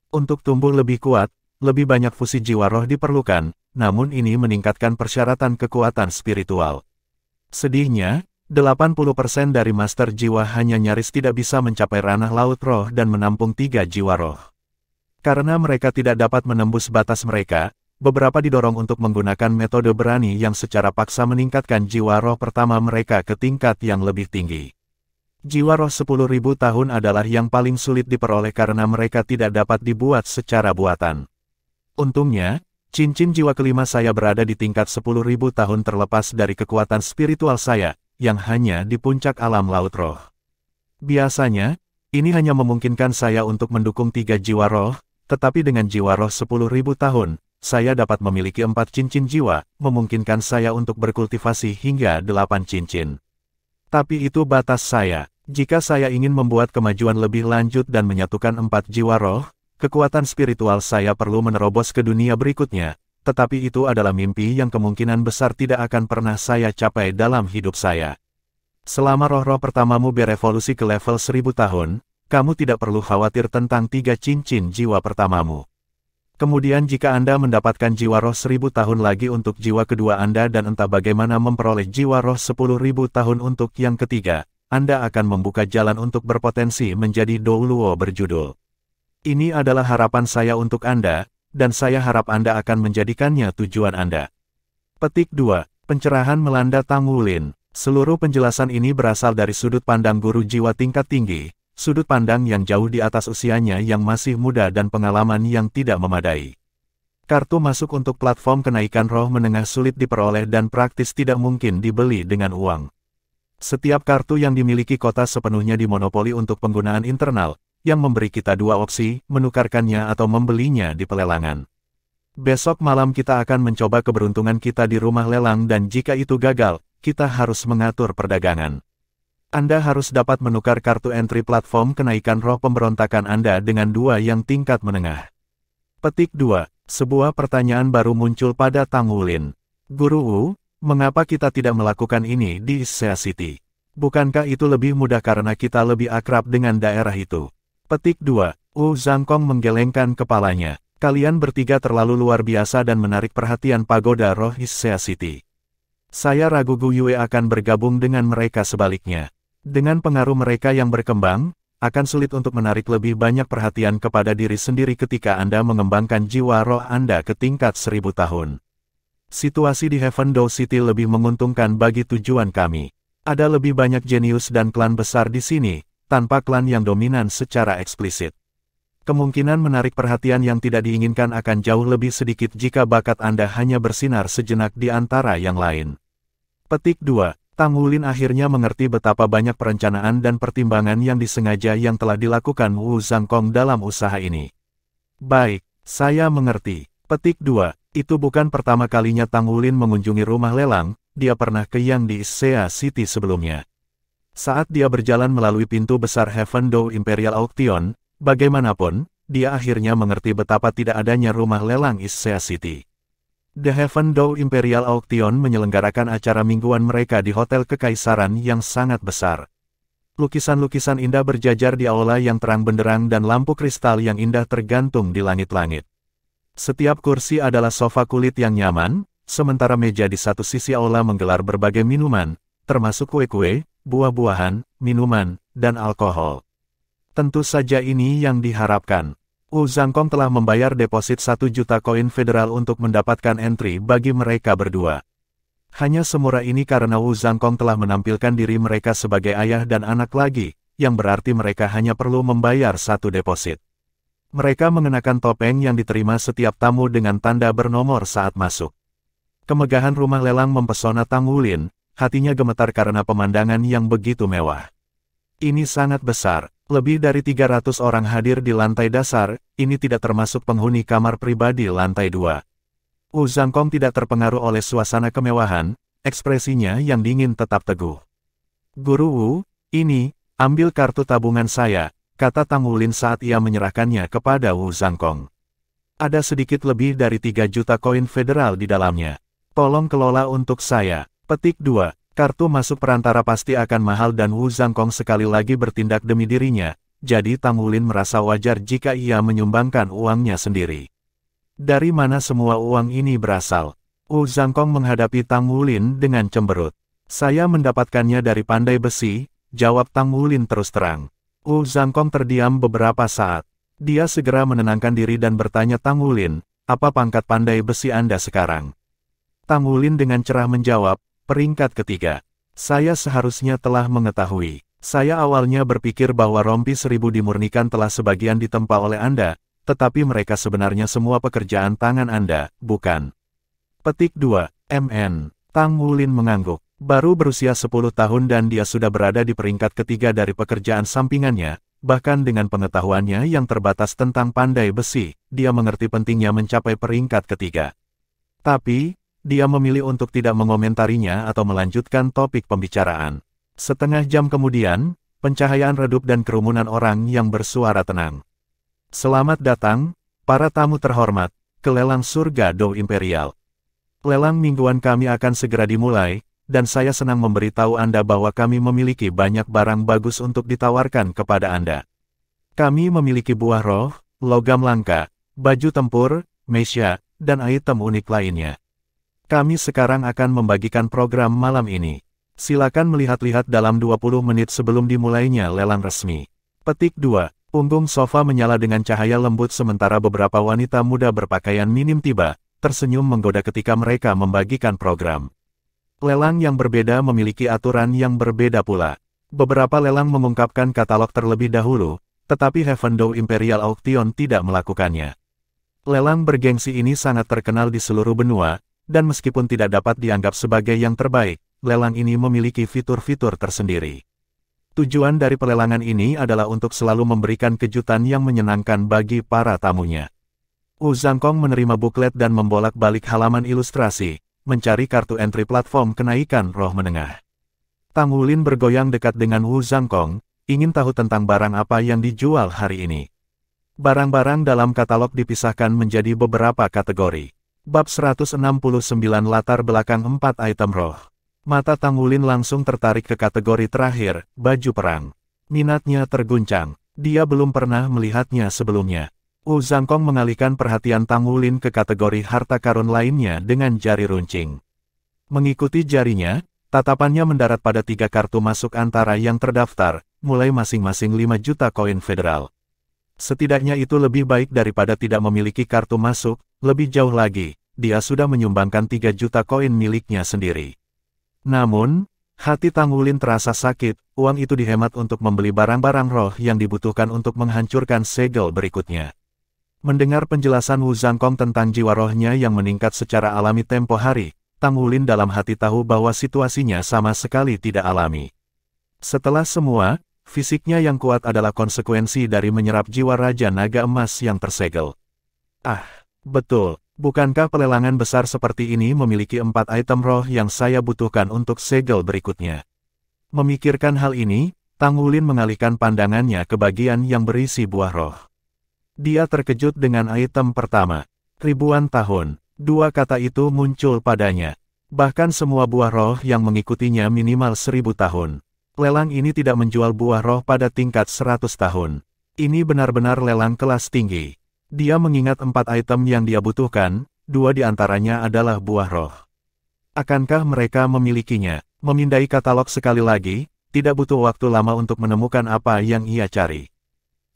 Untuk tumbuh lebih kuat, lebih banyak fusi jiwa roh diperlukan, namun ini meningkatkan persyaratan kekuatan spiritual. Sedihnya, 80% dari master jiwa hanya nyaris tidak bisa mencapai ranah laut roh dan menampung 3 jiwa roh. Karena mereka tidak dapat menembus batas mereka, beberapa didorong untuk menggunakan metode berani yang secara paksa meningkatkan jiwa roh pertama mereka ke tingkat yang lebih tinggi. Jiwa roh 10.000 tahun adalah yang paling sulit diperoleh karena mereka tidak dapat dibuat secara buatan. Untungnya, cincin jiwa kelima saya berada di tingkat 10.000 tahun terlepas dari kekuatan spiritual saya, yang hanya di puncak alam laut roh. Biasanya, ini hanya memungkinkan saya untuk mendukung 3 jiwa roh, tetapi dengan jiwa roh 10.000 tahun, saya dapat memiliki 4 cincin jiwa, memungkinkan saya untuk berkultivasi hingga 8 cincin. Tapi itu batas saya. Jika saya ingin membuat kemajuan lebih lanjut dan menyatukan 4 jiwa roh, kekuatan spiritual saya perlu menerobos ke dunia berikutnya, tetapi itu adalah mimpi yang kemungkinan besar tidak akan pernah saya capai dalam hidup saya. Selama roh-roh pertamamu berevolusi ke level 1000 tahun, kamu tidak perlu khawatir tentang 3 cincin jiwa pertamamu. Kemudian jika Anda mendapatkan jiwa roh 1000 tahun lagi untuk jiwa kedua Anda dan entah bagaimana memperoleh jiwa roh 10.000 tahun untuk yang ketiga, Anda akan membuka jalan untuk berpotensi menjadi Douluo berjudul. Ini adalah harapan saya untuk Anda, dan saya harap Anda akan menjadikannya tujuan Anda. Petik 2. Pencerahan melanda Tang Wulin. Seluruh penjelasan ini berasal dari sudut pandang guru jiwa tingkat tinggi, sudut pandang yang jauh di atas usianya yang masih muda dan pengalaman yang tidak memadai. Kartu masuk untuk platform kenaikan roh menengah sulit diperoleh dan praktis tidak mungkin dibeli dengan uang. Setiap kartu yang dimiliki kota sepenuhnya dimonopoli untuk penggunaan internal, yang memberi kita dua opsi, menukarkannya atau membelinya di pelelangan. Besok malam kita akan mencoba keberuntungan kita di rumah lelang dan jika itu gagal, kita harus mengatur perdagangan. Anda harus dapat menukar kartu entry platform kenaikan roh pemberontakan Anda dengan dua yang tingkat menengah. Petik 2. Sebuah pertanyaan baru muncul pada Tang Wulin. Guru Wu, mengapa kita tidak melakukan ini di Sea City? Bukankah itu lebih mudah karena kita lebih akrab dengan daerah itu? Petik 2. Wu Zhangkong menggelengkan kepalanya. Kalian bertiga terlalu luar biasa dan menarik perhatian pagoda roh Sea City. Saya ragu Gu Yue akan bergabung dengan mereka sebaliknya. Dengan pengaruh mereka yang berkembang, akan sulit untuk menarik lebih banyak perhatian kepada diri sendiri ketika Anda mengembangkan jiwa roh Anda ke tingkat 1000 tahun. Situasi di Heavendow City lebih menguntungkan bagi tujuan kami. Ada lebih banyak jenius dan klan besar di sini, tanpa klan yang dominan secara eksplisit. Kemungkinan menarik perhatian yang tidak diinginkan akan jauh lebih sedikit jika bakat Anda hanya bersinar sejenak di antara yang lain. Petik 2. Tang Wulin akhirnya mengerti betapa banyak perencanaan dan pertimbangan yang disengaja yang telah dilakukan Wu Zhangkong dalam usaha ini. Baik, saya mengerti. Petik 2. Itu bukan pertama kalinya Tang Wulin mengunjungi rumah lelang, dia pernah ke Yang di Sea City sebelumnya. Saat dia berjalan melalui pintu besar Heavendow Imperial Auction, bagaimanapun, dia akhirnya mengerti betapa tidak adanya rumah lelang di Sea City. The Heavendow Imperial Auction menyelenggarakan acara mingguan mereka di Hotel Kekaisaran yang sangat besar. Lukisan-lukisan indah berjajar di aula yang terang benderang dan lampu kristal yang indah tergantung di langit-langit. Setiap kursi adalah sofa kulit yang nyaman, sementara meja di satu sisi aula menggelar berbagai minuman, termasuk kue-kue, buah-buahan, minuman, dan alkohol. Tentu saja ini yang diharapkan. Wu Zhangkong telah membayar deposit 1 juta koin federal untuk mendapatkan entry bagi mereka berdua. Hanya semurah ini karena Wu Zhangkong telah menampilkan diri mereka sebagai ayah dan anak lagi, yang berarti mereka hanya perlu membayar 1 deposit. Mereka mengenakan topeng yang diterima setiap tamu dengan tanda bernomor saat masuk. Kemegahan rumah lelang mempesona Tang Wulin, hatinya gemetar karena pemandangan yang begitu mewah. Ini sangat besar. Lebih dari 300 orang hadir di lantai dasar, ini tidak termasuk penghuni kamar pribadi lantai 2. Wu Zhangkong tidak terpengaruh oleh suasana kemewahan, ekspresinya yang dingin tetap teguh. Guru Wu, ini, ambil kartu tabungan saya, kata Tang Wulin saat ia menyerahkannya kepada Wu Zhangkong. Ada sedikit lebih dari 3 juta koin federal di dalamnya. Tolong kelola untuk saya. Petik 2. Kartu masuk perantara pasti akan mahal dan Wu Zhangkong sekali lagi bertindak demi dirinya, jadi Tang Wulin merasa wajar jika ia menyumbangkan uangnya sendiri. Dari mana semua uang ini berasal? Wu Zhangkong menghadapi Tang Wulin dengan cemberut. Saya mendapatkannya dari pandai besi, jawab Tang Wulin terus terang. Wu Zhangkong terdiam beberapa saat. Dia segera menenangkan diri dan bertanya Tang Wulin, apa pangkat pandai besi Anda sekarang? Tang Wulin dengan cerah menjawab, peringkat ketiga. Saya seharusnya telah mengetahui. Saya awalnya berpikir bahwa rompi 1000 dimurnikan telah sebagian ditempa oleh Anda, tetapi mereka sebenarnya semua pekerjaan tangan Anda, bukan? Petik 2. MN. Tang Wulin mengangguk. Baru berusia 10 tahun dan dia sudah berada di peringkat ketiga dari pekerjaan sampingannya, bahkan dengan pengetahuannya yang terbatas tentang pandai besi, dia mengerti pentingnya mencapai peringkat ketiga. Tapi, dia memilih untuk tidak mengomentarinya atau melanjutkan topik pembicaraan. Setengah jam kemudian, pencahayaan redup dan kerumunan orang yang bersuara tenang. Selamat datang, para tamu terhormat, ke lelang surga Dou Imperial. Lelang mingguan kami akan segera dimulai, dan saya senang memberitahu Anda bahwa kami memiliki banyak barang bagus untuk ditawarkan kepada Anda. Kami memiliki buah roh, logam langka, baju tempur, meisha, dan item unik lainnya. Kami sekarang akan membagikan program malam ini. Silakan melihat-lihat dalam 20 menit sebelum dimulainya lelang resmi. Petik 2. Punggung sofa menyala dengan cahaya lembut sementara beberapa wanita muda berpakaian minim tiba, tersenyum menggoda ketika mereka membagikan program. Lelang yang berbeda memiliki aturan yang berbeda pula. Beberapa lelang mengungkapkan katalog terlebih dahulu, tetapi Heavendow Imperial Auction tidak melakukannya. Lelang bergengsi ini sangat terkenal di seluruh benua, dan meskipun tidak dapat dianggap sebagai yang terbaik, lelang ini memiliki fitur-fitur tersendiri. Tujuan dari pelelangan ini adalah untuk selalu memberikan kejutan yang menyenangkan bagi para tamunya. Wu Zhangkong menerima buklet dan membolak-balik halaman ilustrasi, mencari kartu entry platform kenaikan roh menengah. Tang Wulin bergoyang dekat dengan Wu Zhangkong, ingin tahu tentang barang apa yang dijual hari ini. Barang-barang dalam katalog dipisahkan menjadi beberapa kategori. Bab 169 latar belakang 4 item roh. Mata Tang Wulin langsung tertarik ke kategori terakhir, baju perang. Minatnya terguncang. Dia belum pernah melihatnya sebelumnya. Wu Zhangkong mengalihkan perhatian Tang Wulin ke kategori harta karun lainnya dengan jari runcing. Mengikuti jarinya, tatapannya mendarat pada 3 kartu masuk antara yang terdaftar, mulai masing-masing 5 juta koin federal. Setidaknya itu lebih baik daripada tidak memiliki kartu masuk, lebih jauh lagi, dia sudah menyumbangkan 3 juta koin miliknya sendiri. Namun, hati Tang Wulin terasa sakit, uang itu dihemat untuk membeli barang-barang roh yang dibutuhkan untuk menghancurkan segel berikutnya. Mendengar penjelasan Wu Zhangkong tentang jiwa rohnya yang meningkat secara alami tempo hari, Tang Wulin dalam hati tahu bahwa situasinya sama sekali tidak alami. Setelah semua, fisiknya yang kuat adalah konsekuensi dari menyerap jiwa Raja Naga Emas yang tersegel. Ah, betul. Bukankah pelelangan besar seperti ini memiliki 4 item roh yang saya butuhkan untuk segel berikutnya? Memikirkan hal ini, Tang Wulin mengalihkan pandangannya ke bagian yang berisi buah roh. Dia terkejut dengan item pertama. Ribuan tahun. 2 kata itu muncul padanya. Bahkan semua buah roh yang mengikutinya minimal 1000 tahun. Lelang ini tidak menjual buah roh pada tingkat 100 tahun. Ini benar-benar lelang kelas tinggi. Dia mengingat 4 item yang dia butuhkan, 2 di antaranya adalah buah roh. Akankah mereka memilikinya? Memindai katalog sekali lagi, tidak butuh waktu lama untuk menemukan apa yang ia cari.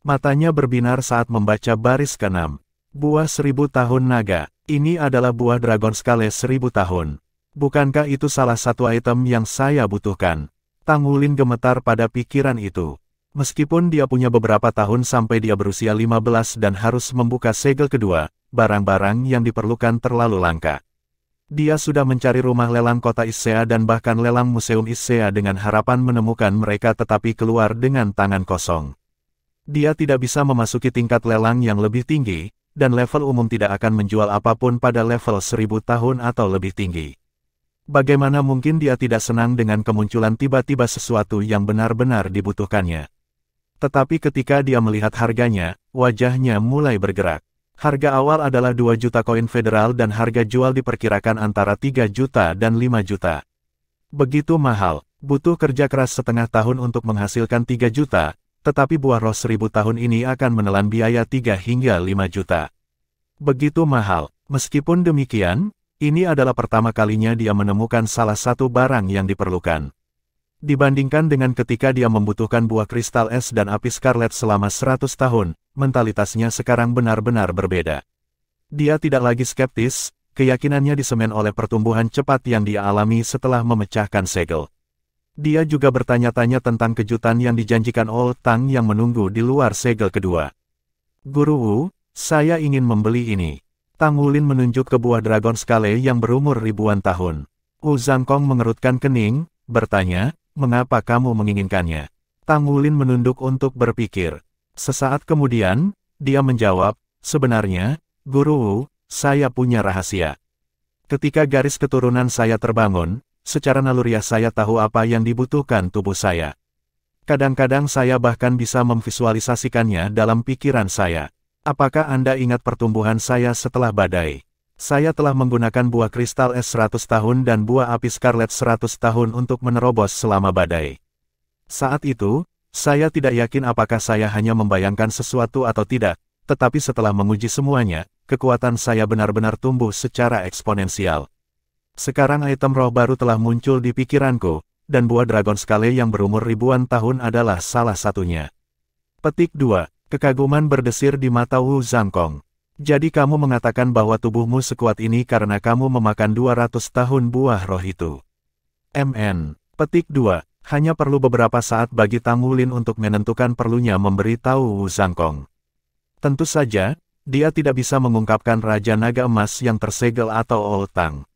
Matanya berbinar saat membaca baris ke-6. Buah 1000 tahun naga. Ini adalah buah Dragon Scale 1000 tahun. Bukankah itu salah satu item yang saya butuhkan? Tang Wulin gemetar pada pikiran itu. Meskipun dia punya beberapa tahun sampai dia berusia 15 dan harus membuka segel kedua, barang-barang yang diperlukan terlalu langka. Dia sudah mencari rumah lelang kota Issea dan bahkan lelang museum Issea dengan harapan menemukan mereka tetapi keluar dengan tangan kosong. Dia tidak bisa memasuki tingkat lelang yang lebih tinggi, dan level umum tidak akan menjual apapun pada level 1000 tahun atau lebih tinggi. Bagaimana mungkin dia tidak senang dengan kemunculan tiba-tiba sesuatu yang benar-benar dibutuhkannya? Tetapi ketika dia melihat harganya, wajahnya mulai bergerak. Harga awal adalah 2 juta koin federal dan harga jual diperkirakan antara 3 juta dan 5 juta. Begitu mahal, butuh kerja keras setengah tahun untuk menghasilkan 3 juta, tetapi buah roh 1000 tahun ini akan menelan biaya 3 hingga 5 juta. Begitu mahal. Meskipun demikian, ini adalah pertama kalinya dia menemukan salah satu barang yang diperlukan. Dibandingkan dengan ketika dia membutuhkan buah kristal es dan api scarlet selama 100 tahun, mentalitasnya sekarang benar-benar berbeda. Dia tidak lagi skeptis, keyakinannya disemen oleh pertumbuhan cepat yang dia alami setelah memecahkan segel. Dia juga bertanya-tanya tentang kejutan yang dijanjikan Old Tang yang menunggu di luar segel kedua. Guru Wu, saya ingin membeli ini. Tang Wulin menunjuk ke buah Dragon Scale yang berumur ribuan tahun. Wu Zhangkong mengerutkan kening, bertanya, mengapa kamu menginginkannya? Tang Wulin menunduk untuk berpikir. Sesaat kemudian, dia menjawab, sebenarnya, Guru Wu, saya punya rahasia. Ketika garis keturunan saya terbangun, secara naluriah saya tahu apa yang dibutuhkan tubuh saya. Kadang-kadang saya bahkan bisa memvisualisasikannya dalam pikiran saya. Apakah Anda ingat pertumbuhan saya setelah badai? Saya telah menggunakan buah kristal es 100 tahun dan buah api scarlet 100 tahun untuk menerobos selama badai. Saat itu, saya tidak yakin apakah saya hanya membayangkan sesuatu atau tidak, tetapi setelah menguji semuanya, kekuatan saya benar-benar tumbuh secara eksponensial. Sekarang item roh baru telah muncul di pikiranku, dan buah Dragon Scale yang berumur ribuan tahun adalah salah satunya. Petik 2. Kekaguman berdesir di mata Wu Zhangkong. Jadi kamu mengatakan bahwa tubuhmu sekuat ini karena kamu memakan 200 tahun buah roh itu. MN. Petik 2. Hanya perlu beberapa saat bagi Tang Wulin untuk menentukan perlunya memberi tahu Wu Zhangkong. Tentu saja, dia tidak bisa mengungkapkan Raja Naga Emas yang tersegel atau Old-Tang.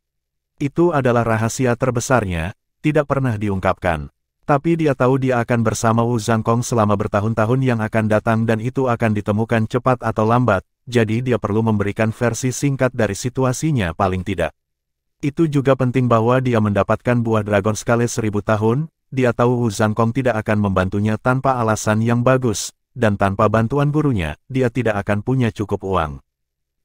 Itu adalah rahasia terbesarnya, tidak pernah diungkapkan. Tapi dia tahu dia akan bersama Wu Zhangkong selama bertahun-tahun yang akan datang dan itu akan ditemukan cepat atau lambat, jadi dia perlu memberikan versi singkat dari situasinya paling tidak. Itu juga penting bahwa dia mendapatkan buah Dragon Scale 1000 tahun, dia tahu Wu Zhangkong tidak akan membantunya tanpa alasan yang bagus, dan tanpa bantuan gurunya, dia tidak akan punya cukup uang.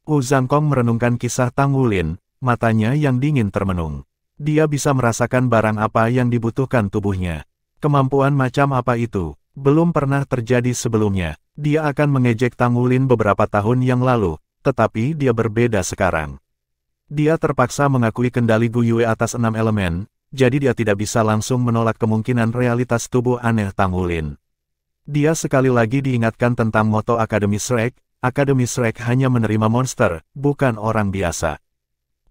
Wu Zhangkong merenungkan kisah Tang Wulin, matanya yang dingin termenung. Dia bisa merasakan barang apa yang dibutuhkan tubuhnya. Kemampuan macam apa itu, belum pernah terjadi sebelumnya. Dia akan mengejek Tang Wulin beberapa tahun yang lalu, tetapi dia berbeda sekarang. Dia terpaksa mengakui kendali Gu Yue atas 6 elemen, jadi dia tidak bisa langsung menolak kemungkinan realitas tubuh aneh Tang Wulin. Dia sekali lagi diingatkan tentang moto Akademi Shrek hanya menerima monster, bukan orang biasa.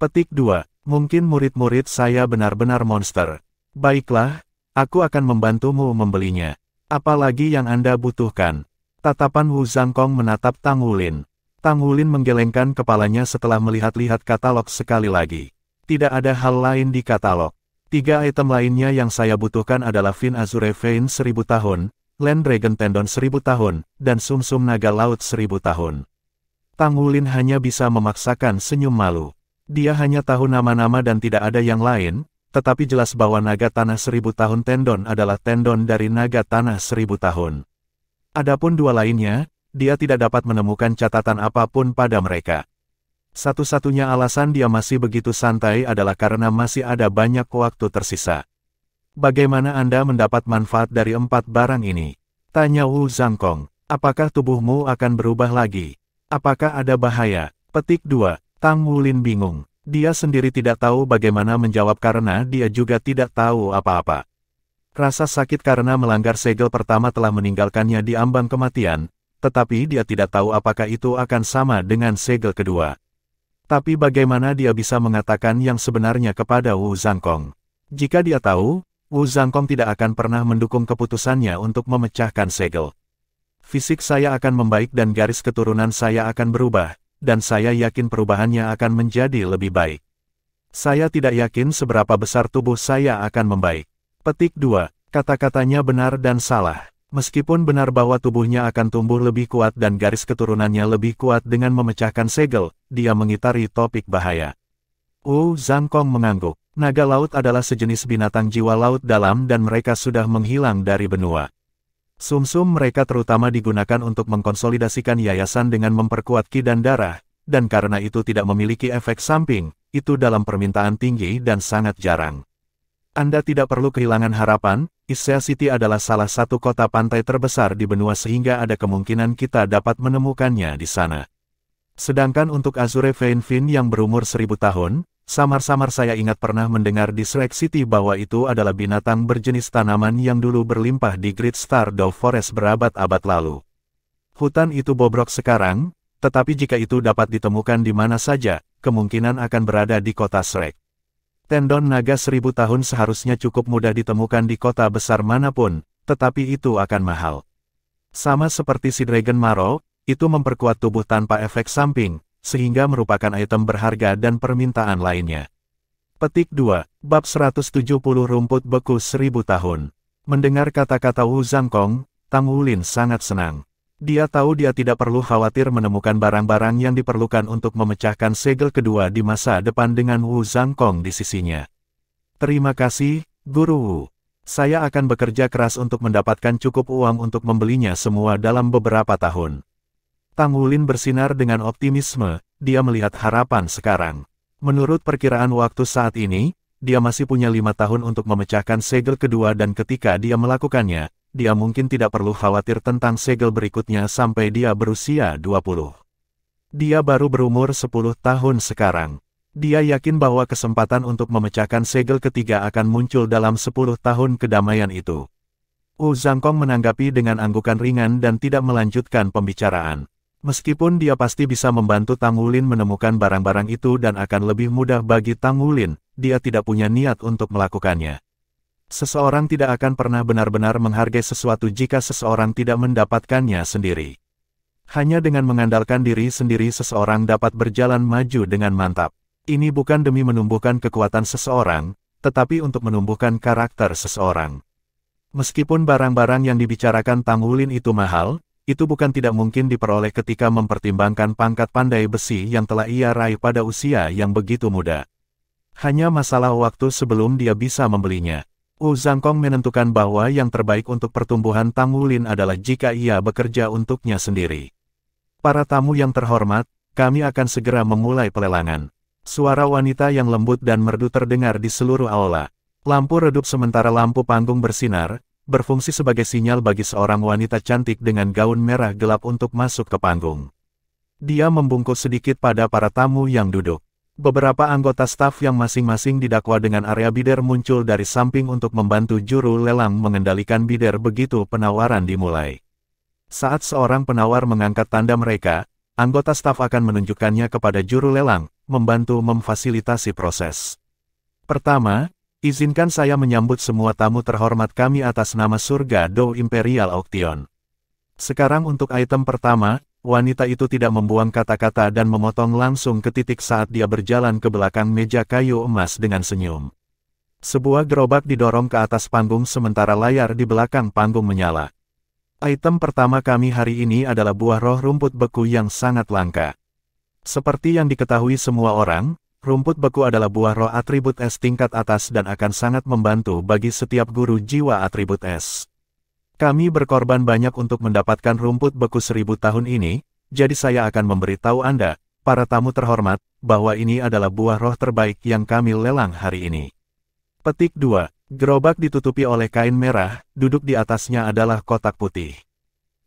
Petik 2. Mungkin murid-murid saya benar-benar monster. Baiklah, aku akan membantumu membelinya. Apalagi yang Anda butuhkan. Tatapan Wu Zhangkong menatap Tang Wulin. Tang Wulin menggelengkan kepalanya setelah melihat-lihat katalog sekali lagi. Tidak ada hal lain di katalog. 3 item lainnya yang saya butuhkan adalah Fin Azure Vein 1000 tahun, Land Dragon Tendon 1000 tahun, dan Sumsum Naga Laut 1000 tahun. Tang Wulin hanya bisa memaksakan senyum malu. Dia hanya tahu nama-nama dan tidak ada yang lain, tetapi jelas bahwa naga tanah 1000 tahun tendon adalah tendon dari naga tanah 1000 tahun. Adapun 2 lainnya, dia tidak dapat menemukan catatan apapun pada mereka. Satu-satunya alasan dia masih begitu santai adalah karena masih ada banyak waktu tersisa. Bagaimana Anda mendapat manfaat dari 4 barang ini? Tanya Wu Zhangkong. Apakah tubuhmu akan berubah lagi? Apakah ada bahaya? Petik 2. Tang Wulin bingung. Dia sendiri tidak tahu bagaimana menjawab karena dia juga tidak tahu apa-apa. Rasa sakit karena melanggar segel pertama telah meninggalkannya di ambang kematian, tetapi dia tidak tahu apakah itu akan sama dengan segel kedua. Tapi bagaimana dia bisa mengatakan yang sebenarnya kepada Wu Zhangkong? Jika dia tahu, Wu Zhangkong tidak akan pernah mendukung keputusannya untuk memecahkan segel. Fisik saya akan membaik dan garis keturunan saya akan berubah, dan saya yakin perubahannya akan menjadi lebih baik. Saya tidak yakin seberapa besar tubuh saya akan membaik. Petik 2. Kata-katanya benar dan salah. Meskipun benar bahwa tubuhnya akan tumbuh lebih kuat dan garis keturunannya lebih kuat dengan memecahkan segel, dia mengitari topik bahaya. Wu Zhangkong mengangguk. Naga laut adalah sejenis binatang jiwa laut dalam dan mereka sudah menghilang dari benua. Sumsum mereka terutama digunakan untuk mengkonsolidasikan yayasan dengan memperkuat ki dan darah, dan karena itu tidak memiliki efek samping, itu dalam permintaan tinggi dan sangat jarang. Anda tidak perlu kehilangan harapan, Issea City adalah salah satu kota pantai terbesar di benua sehingga ada kemungkinan kita dapat menemukannya di sana. Sedangkan untuk Azure Vein Fin yang berumur 1000 tahun, samar-samar saya ingat pernah mendengar di Shrek City bahwa itu adalah binatang berjenis tanaman yang dulu berlimpah di Great Star Dove Forest berabad-abad lalu. Hutan itu bobrok sekarang, tetapi jika itu dapat ditemukan di mana saja, kemungkinan akan berada di kota Shrek. Tendon naga 1000 tahun seharusnya cukup mudah ditemukan di kota besar manapun, tetapi itu akan mahal. Sama seperti si Dragon Marrow, itu memperkuat tubuh tanpa efek samping, sehingga merupakan item berharga dan permintaan lainnya. Petik 2. Bab 170 Rumput Beku 1000 tahun. Mendengar kata-kata Wu Zhangkong, Tang Wulin sangat senang. Dia tahu dia tidak perlu khawatir menemukan barang-barang yang diperlukan untuk memecahkan segel kedua di masa depan dengan Wu Zhangkong di sisinya. Terima kasih, Guru Wu. Saya akan bekerja keras untuk mendapatkan cukup uang untuk membelinya semua dalam beberapa tahun. Tang Wulin bersinar dengan optimisme, dia melihat harapan sekarang. Menurut perkiraan waktu saat ini, dia masih punya 5 tahun untuk memecahkan segel kedua dan ketika dia melakukannya, dia mungkin tidak perlu khawatir tentang segel berikutnya sampai dia berusia 20. Dia baru berumur 10 tahun sekarang. Dia yakin bahwa kesempatan untuk memecahkan segel ketiga akan muncul dalam 10 tahun kedamaian itu. Wu Zhangkong menanggapi dengan anggukan ringan dan tidak melanjutkan pembicaraan. Meskipun dia pasti bisa membantu Tang Wulin menemukan barang-barang itu dan akan lebih mudah bagi Tang Wulin, dia tidak punya niat untuk melakukannya. Seseorang tidak akan pernah benar-benar menghargai sesuatu jika seseorang tidak mendapatkannya sendiri. Hanya dengan mengandalkan diri sendiri seseorang dapat berjalan maju dengan mantap. Ini bukan demi menumbuhkan kekuatan seseorang, tetapi untuk menumbuhkan karakter seseorang. Meskipun barang-barang yang dibicarakan Tang Wulin itu mahal, itu bukan tidak mungkin diperoleh ketika mempertimbangkan pangkat pandai besi yang telah ia raih pada usia yang begitu muda. Hanya masalah waktu sebelum dia bisa membelinya. Wu Zhangkong menentukan bahwa yang terbaik untuk pertumbuhan Tang Wulin adalah jika ia bekerja untuknya sendiri. Para tamu yang terhormat, kami akan segera memulai pelelangan. Suara wanita yang lembut dan merdu terdengar di seluruh aula. Lampu redup sementara lampu panggung bersinar, berfungsi sebagai sinyal bagi seorang wanita cantik dengan gaun merah gelap untuk masuk ke panggung. Dia membungkuk sedikit pada para tamu yang duduk. Beberapa anggota staf yang masing-masing didakwa dengan area bider muncul dari samping untuk membantu juru lelang mengendalikan bider begitu penawaran dimulai. Saat seorang penawar mengangkat tanda mereka, anggota staf akan menunjukkannya kepada juru lelang, membantu memfasilitasi proses. Pertama, izinkan saya menyambut semua tamu terhormat kami atas nama surga Dou Imperial Auction. Sekarang untuk item pertama, wanita itu tidak membuang kata-kata dan memotong langsung ke titik saat dia berjalan ke belakang meja kayu emas dengan senyum. Sebuah gerobak didorong ke atas panggung sementara layar di belakang panggung menyala. Item pertama kami hari ini adalah buah roh rumput beku yang sangat langka. Seperti yang diketahui semua orang, rumput beku adalah buah roh atribut es tingkat atas dan akan sangat membantu bagi setiap guru jiwa atribut es. Kami berkorban banyak untuk mendapatkan rumput beku 1000 tahun ini, jadi saya akan memberitahu Anda, para tamu terhormat, bahwa ini adalah buah roh terbaik yang kami lelang hari ini. Petik 2. Gerobak ditutupi oleh kain merah, duduk di atasnya adalah kotak putih.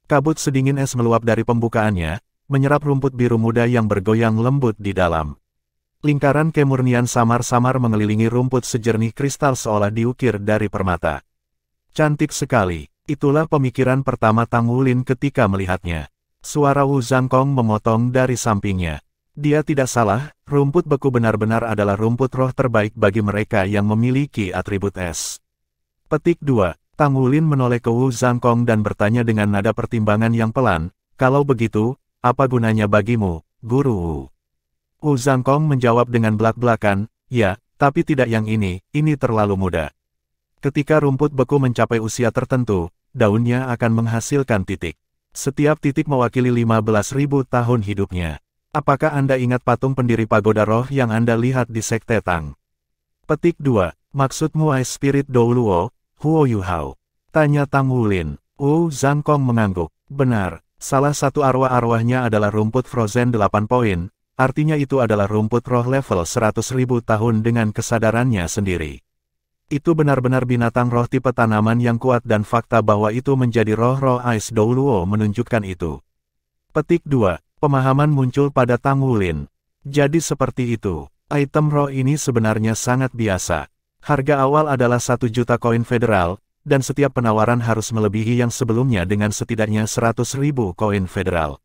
Kabut sedingin es meluap dari pembukaannya, menyerap rumput biru muda yang bergoyang lembut di dalam. Lingkaran kemurnian samar-samar mengelilingi rumput sejernih kristal seolah diukir dari permata. Cantik sekali, itulah pemikiran pertama Tang Wulin ketika melihatnya. Suara Wu Zhangkong memotong dari sampingnya. Dia tidak salah, rumput beku benar-benar adalah rumput roh terbaik bagi mereka yang memiliki atribut es. Petik 2. Tang Wulin menoleh ke Wu Zhangkong dan bertanya dengan nada pertimbangan yang pelan, "Kalau begitu, apa gunanya bagimu, Guru Wu?" Wu Zhangkong menjawab dengan belak-belakan, "Ya, tapi tidak yang ini terlalu muda. Ketika rumput beku mencapai usia tertentu, daunnya akan menghasilkan titik. Setiap titik mewakili 15.000 tahun hidupnya. Apakah Anda ingat patung pendiri pagoda roh yang Anda lihat di Sekte Tang?" Petik 2. Maksudmu Ice Spirit Dou Luo, Huo Yu Hao? Tanya Tang Wulin. Wu Zhangkong mengangguk. Benar, salah satu arwah-arwahnya adalah rumput Frozen 8 poin, artinya itu adalah rumput roh level 100.000 tahun dengan kesadarannya sendiri. Itu benar-benar binatang roh tipe tanaman yang kuat dan fakta bahwa itu menjadi roh-roh Ice Dou Luo menunjukkan itu. Petik 2. Pemahaman muncul pada Tang Wulin. Jadi seperti itu. Item roh ini sebenarnya sangat biasa. Harga awal adalah 1 juta koin federal, dan setiap penawaran harus melebihi yang sebelumnya dengan setidaknya 100.000 koin federal.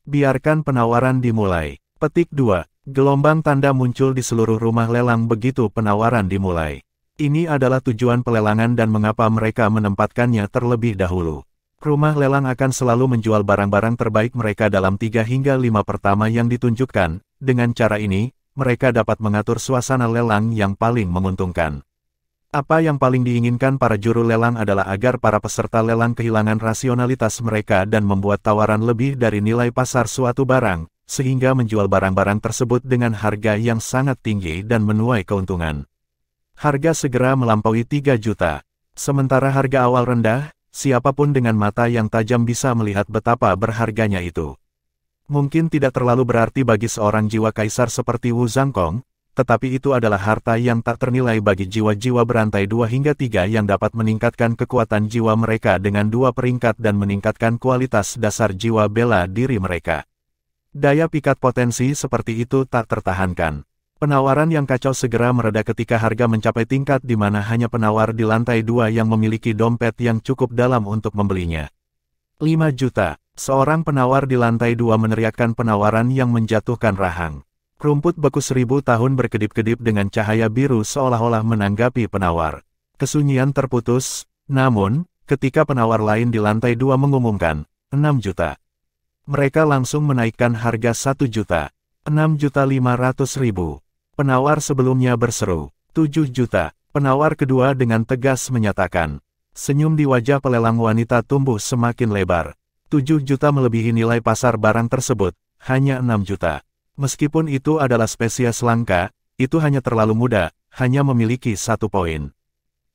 Biarkan penawaran dimulai. Petik 2. Gelombang tanda muncul di seluruh rumah lelang begitu penawaran dimulai. Ini adalah tujuan pelelangan dan mengapa mereka menempatkannya terlebih dahulu. Rumah lelang akan selalu menjual barang-barang terbaik mereka dalam 3 hingga 5 pertama yang ditunjukkan. Dengan cara ini, mereka dapat mengatur suasana lelang yang paling menguntungkan. Apa yang paling diinginkan para juru lelang adalah agar para peserta lelang kehilangan rasionalitas mereka dan membuat tawaran lebih dari nilai pasar suatu barang, sehingga menjual barang-barang tersebut dengan harga yang sangat tinggi dan menuai keuntungan. Harga segera melampaui 3 juta. Sementara harga awal rendah, siapapun dengan mata yang tajam bisa melihat betapa berharganya itu. Mungkin tidak terlalu berarti bagi seorang jiwa kaisar seperti Wu Zhangkong, tetapi itu adalah harta yang tak ternilai bagi jiwa-jiwa berantai 2 hingga 3 yang dapat meningkatkan kekuatan jiwa mereka dengan 2 peringkat dan meningkatkan kualitas dasar jiwa bela diri mereka. Daya pikat potensi seperti itu tak tertahankan. Penawaran yang kacau segera mereda ketika harga mencapai tingkat di mana hanya penawar di lantai 2 yang memiliki dompet yang cukup dalam untuk membelinya. 5 juta. Seorang penawar di lantai 2 meneriakkan penawaran yang menjatuhkan rahang. Rumput beku 1000 tahun berkedip-kedip dengan cahaya biru seolah-olah menanggapi penawar. Kesunyian terputus, namun, ketika penawar lain di lantai 2 mengumumkan, 6 juta. Mereka langsung menaikkan harga 1.6.500.000. Penawar sebelumnya berseru, 7 juta. Penawar kedua dengan tegas menyatakan. Senyum di wajah pelelang wanita tumbuh semakin lebar. 7 juta melebihi nilai pasar barang tersebut, hanya 6 juta. Meskipun itu adalah spesies langka, itu hanya terlalu muda, hanya memiliki 1 poin.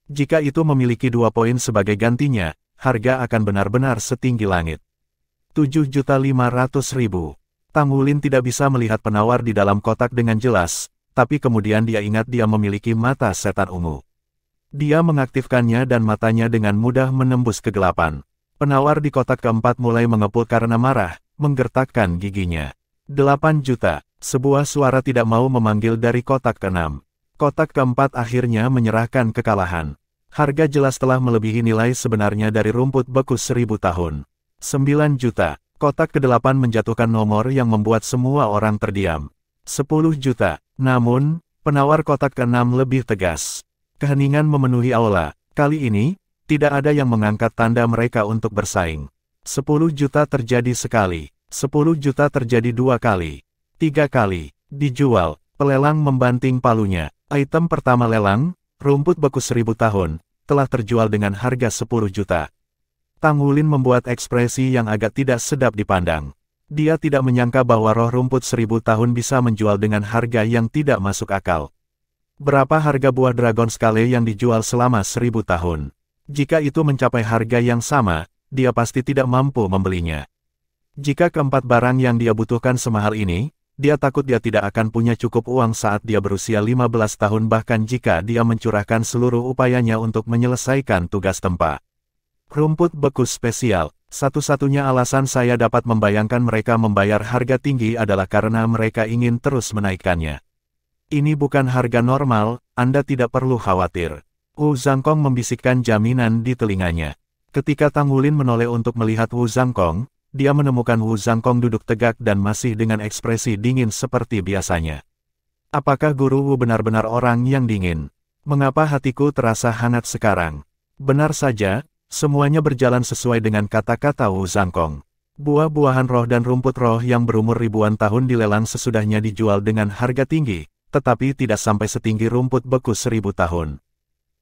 Jika itu memiliki 2 poin sebagai gantinya, harga akan benar-benar setinggi langit. 7.500.000. Tang Wulin tidak bisa melihat penawar di dalam kotak dengan jelas, tapi kemudian dia ingat dia memiliki mata setan ungu. Dia mengaktifkannya dan matanya dengan mudah menembus kegelapan. Penawar di kotak keempat mulai mengepul karena marah, menggertakkan giginya. 8 juta. Sebuah suara tidak mau memanggil dari kotak keenam. Kotak keempat akhirnya menyerahkan kekalahan. Harga jelas telah melebihi nilai sebenarnya dari rumput beku 1000 tahun. 9 juta. Kotak ke-8 menjatuhkan nomor yang membuat semua orang terdiam. 10 juta. Namun, penawar kotak ke-6 lebih tegas. Keheningan memenuhi aula. Kali ini, tidak ada yang mengangkat tanda mereka untuk bersaing. 10 juta terjadi sekali. 10 juta terjadi 2 kali. 3 kali. Dijual. Pelelang membanting palunya. Item pertama lelang, rumput beku 1000 tahun, telah terjual dengan harga 10 juta. Tang Wulin membuat ekspresi yang agak tidak sedap dipandang. Dia tidak menyangka bahwa roh rumput 1000 tahun bisa menjual dengan harga yang tidak masuk akal. Berapa harga buah dragon scale yang dijual selama 1000 tahun? Jika itu mencapai harga yang sama, dia pasti tidak mampu membelinya. Jika keempat barang yang dia butuhkan semahal ini, dia takut dia tidak akan punya cukup uang saat dia berusia 15 tahun bahkan jika dia mencurahkan seluruh upayanya untuk menyelesaikan tugas tempa. Rumput beku spesial. Satu-satunya alasan saya dapat membayangkan mereka membayar harga tinggi adalah karena mereka ingin terus menaikkannya. Ini bukan harga normal, Anda tidak perlu khawatir. Wu Zhangkong membisikkan jaminan di telinganya. Ketika Tang Wulin menoleh untuk melihat Wu Zhangkong, dia menemukan Wu Zhangkong duduk tegak dan masih dengan ekspresi dingin seperti biasanya. Apakah Guru Wu benar-benar orang yang dingin? Mengapa hatiku terasa hangat sekarang? Benar saja. Semuanya berjalan sesuai dengan kata-kata Wu Zhangkong. Buah-buahan roh dan rumput roh yang berumur ribuan tahun dilelang sesudahnya dijual dengan harga tinggi, tetapi tidak sampai setinggi rumput beku 1000 tahun.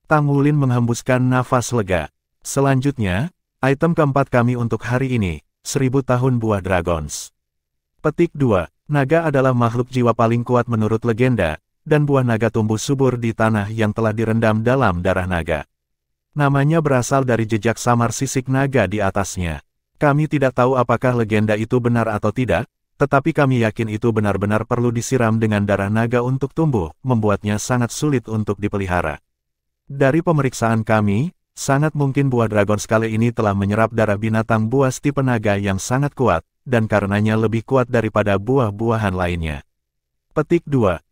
Tang Wulin menghembuskan nafas lega. Selanjutnya, item keempat kami untuk hari ini, 1000 tahun buah dragons. Petik 2. Naga adalah makhluk jiwa paling kuat menurut legenda, dan buah naga tumbuh subur di tanah yang telah direndam dalam darah naga. Namanya berasal dari jejak samar sisik naga di atasnya. Kami tidak tahu apakah legenda itu benar atau tidak, tetapi kami yakin itu benar-benar perlu disiram dengan darah naga untuk tumbuh, membuatnya sangat sulit untuk dipelihara. Dari pemeriksaan kami, sangat mungkin buah dragon scale ini telah menyerap darah binatang buas tipe naga yang sangat kuat, dan karenanya lebih kuat daripada buah-buahan lainnya. Petik 2.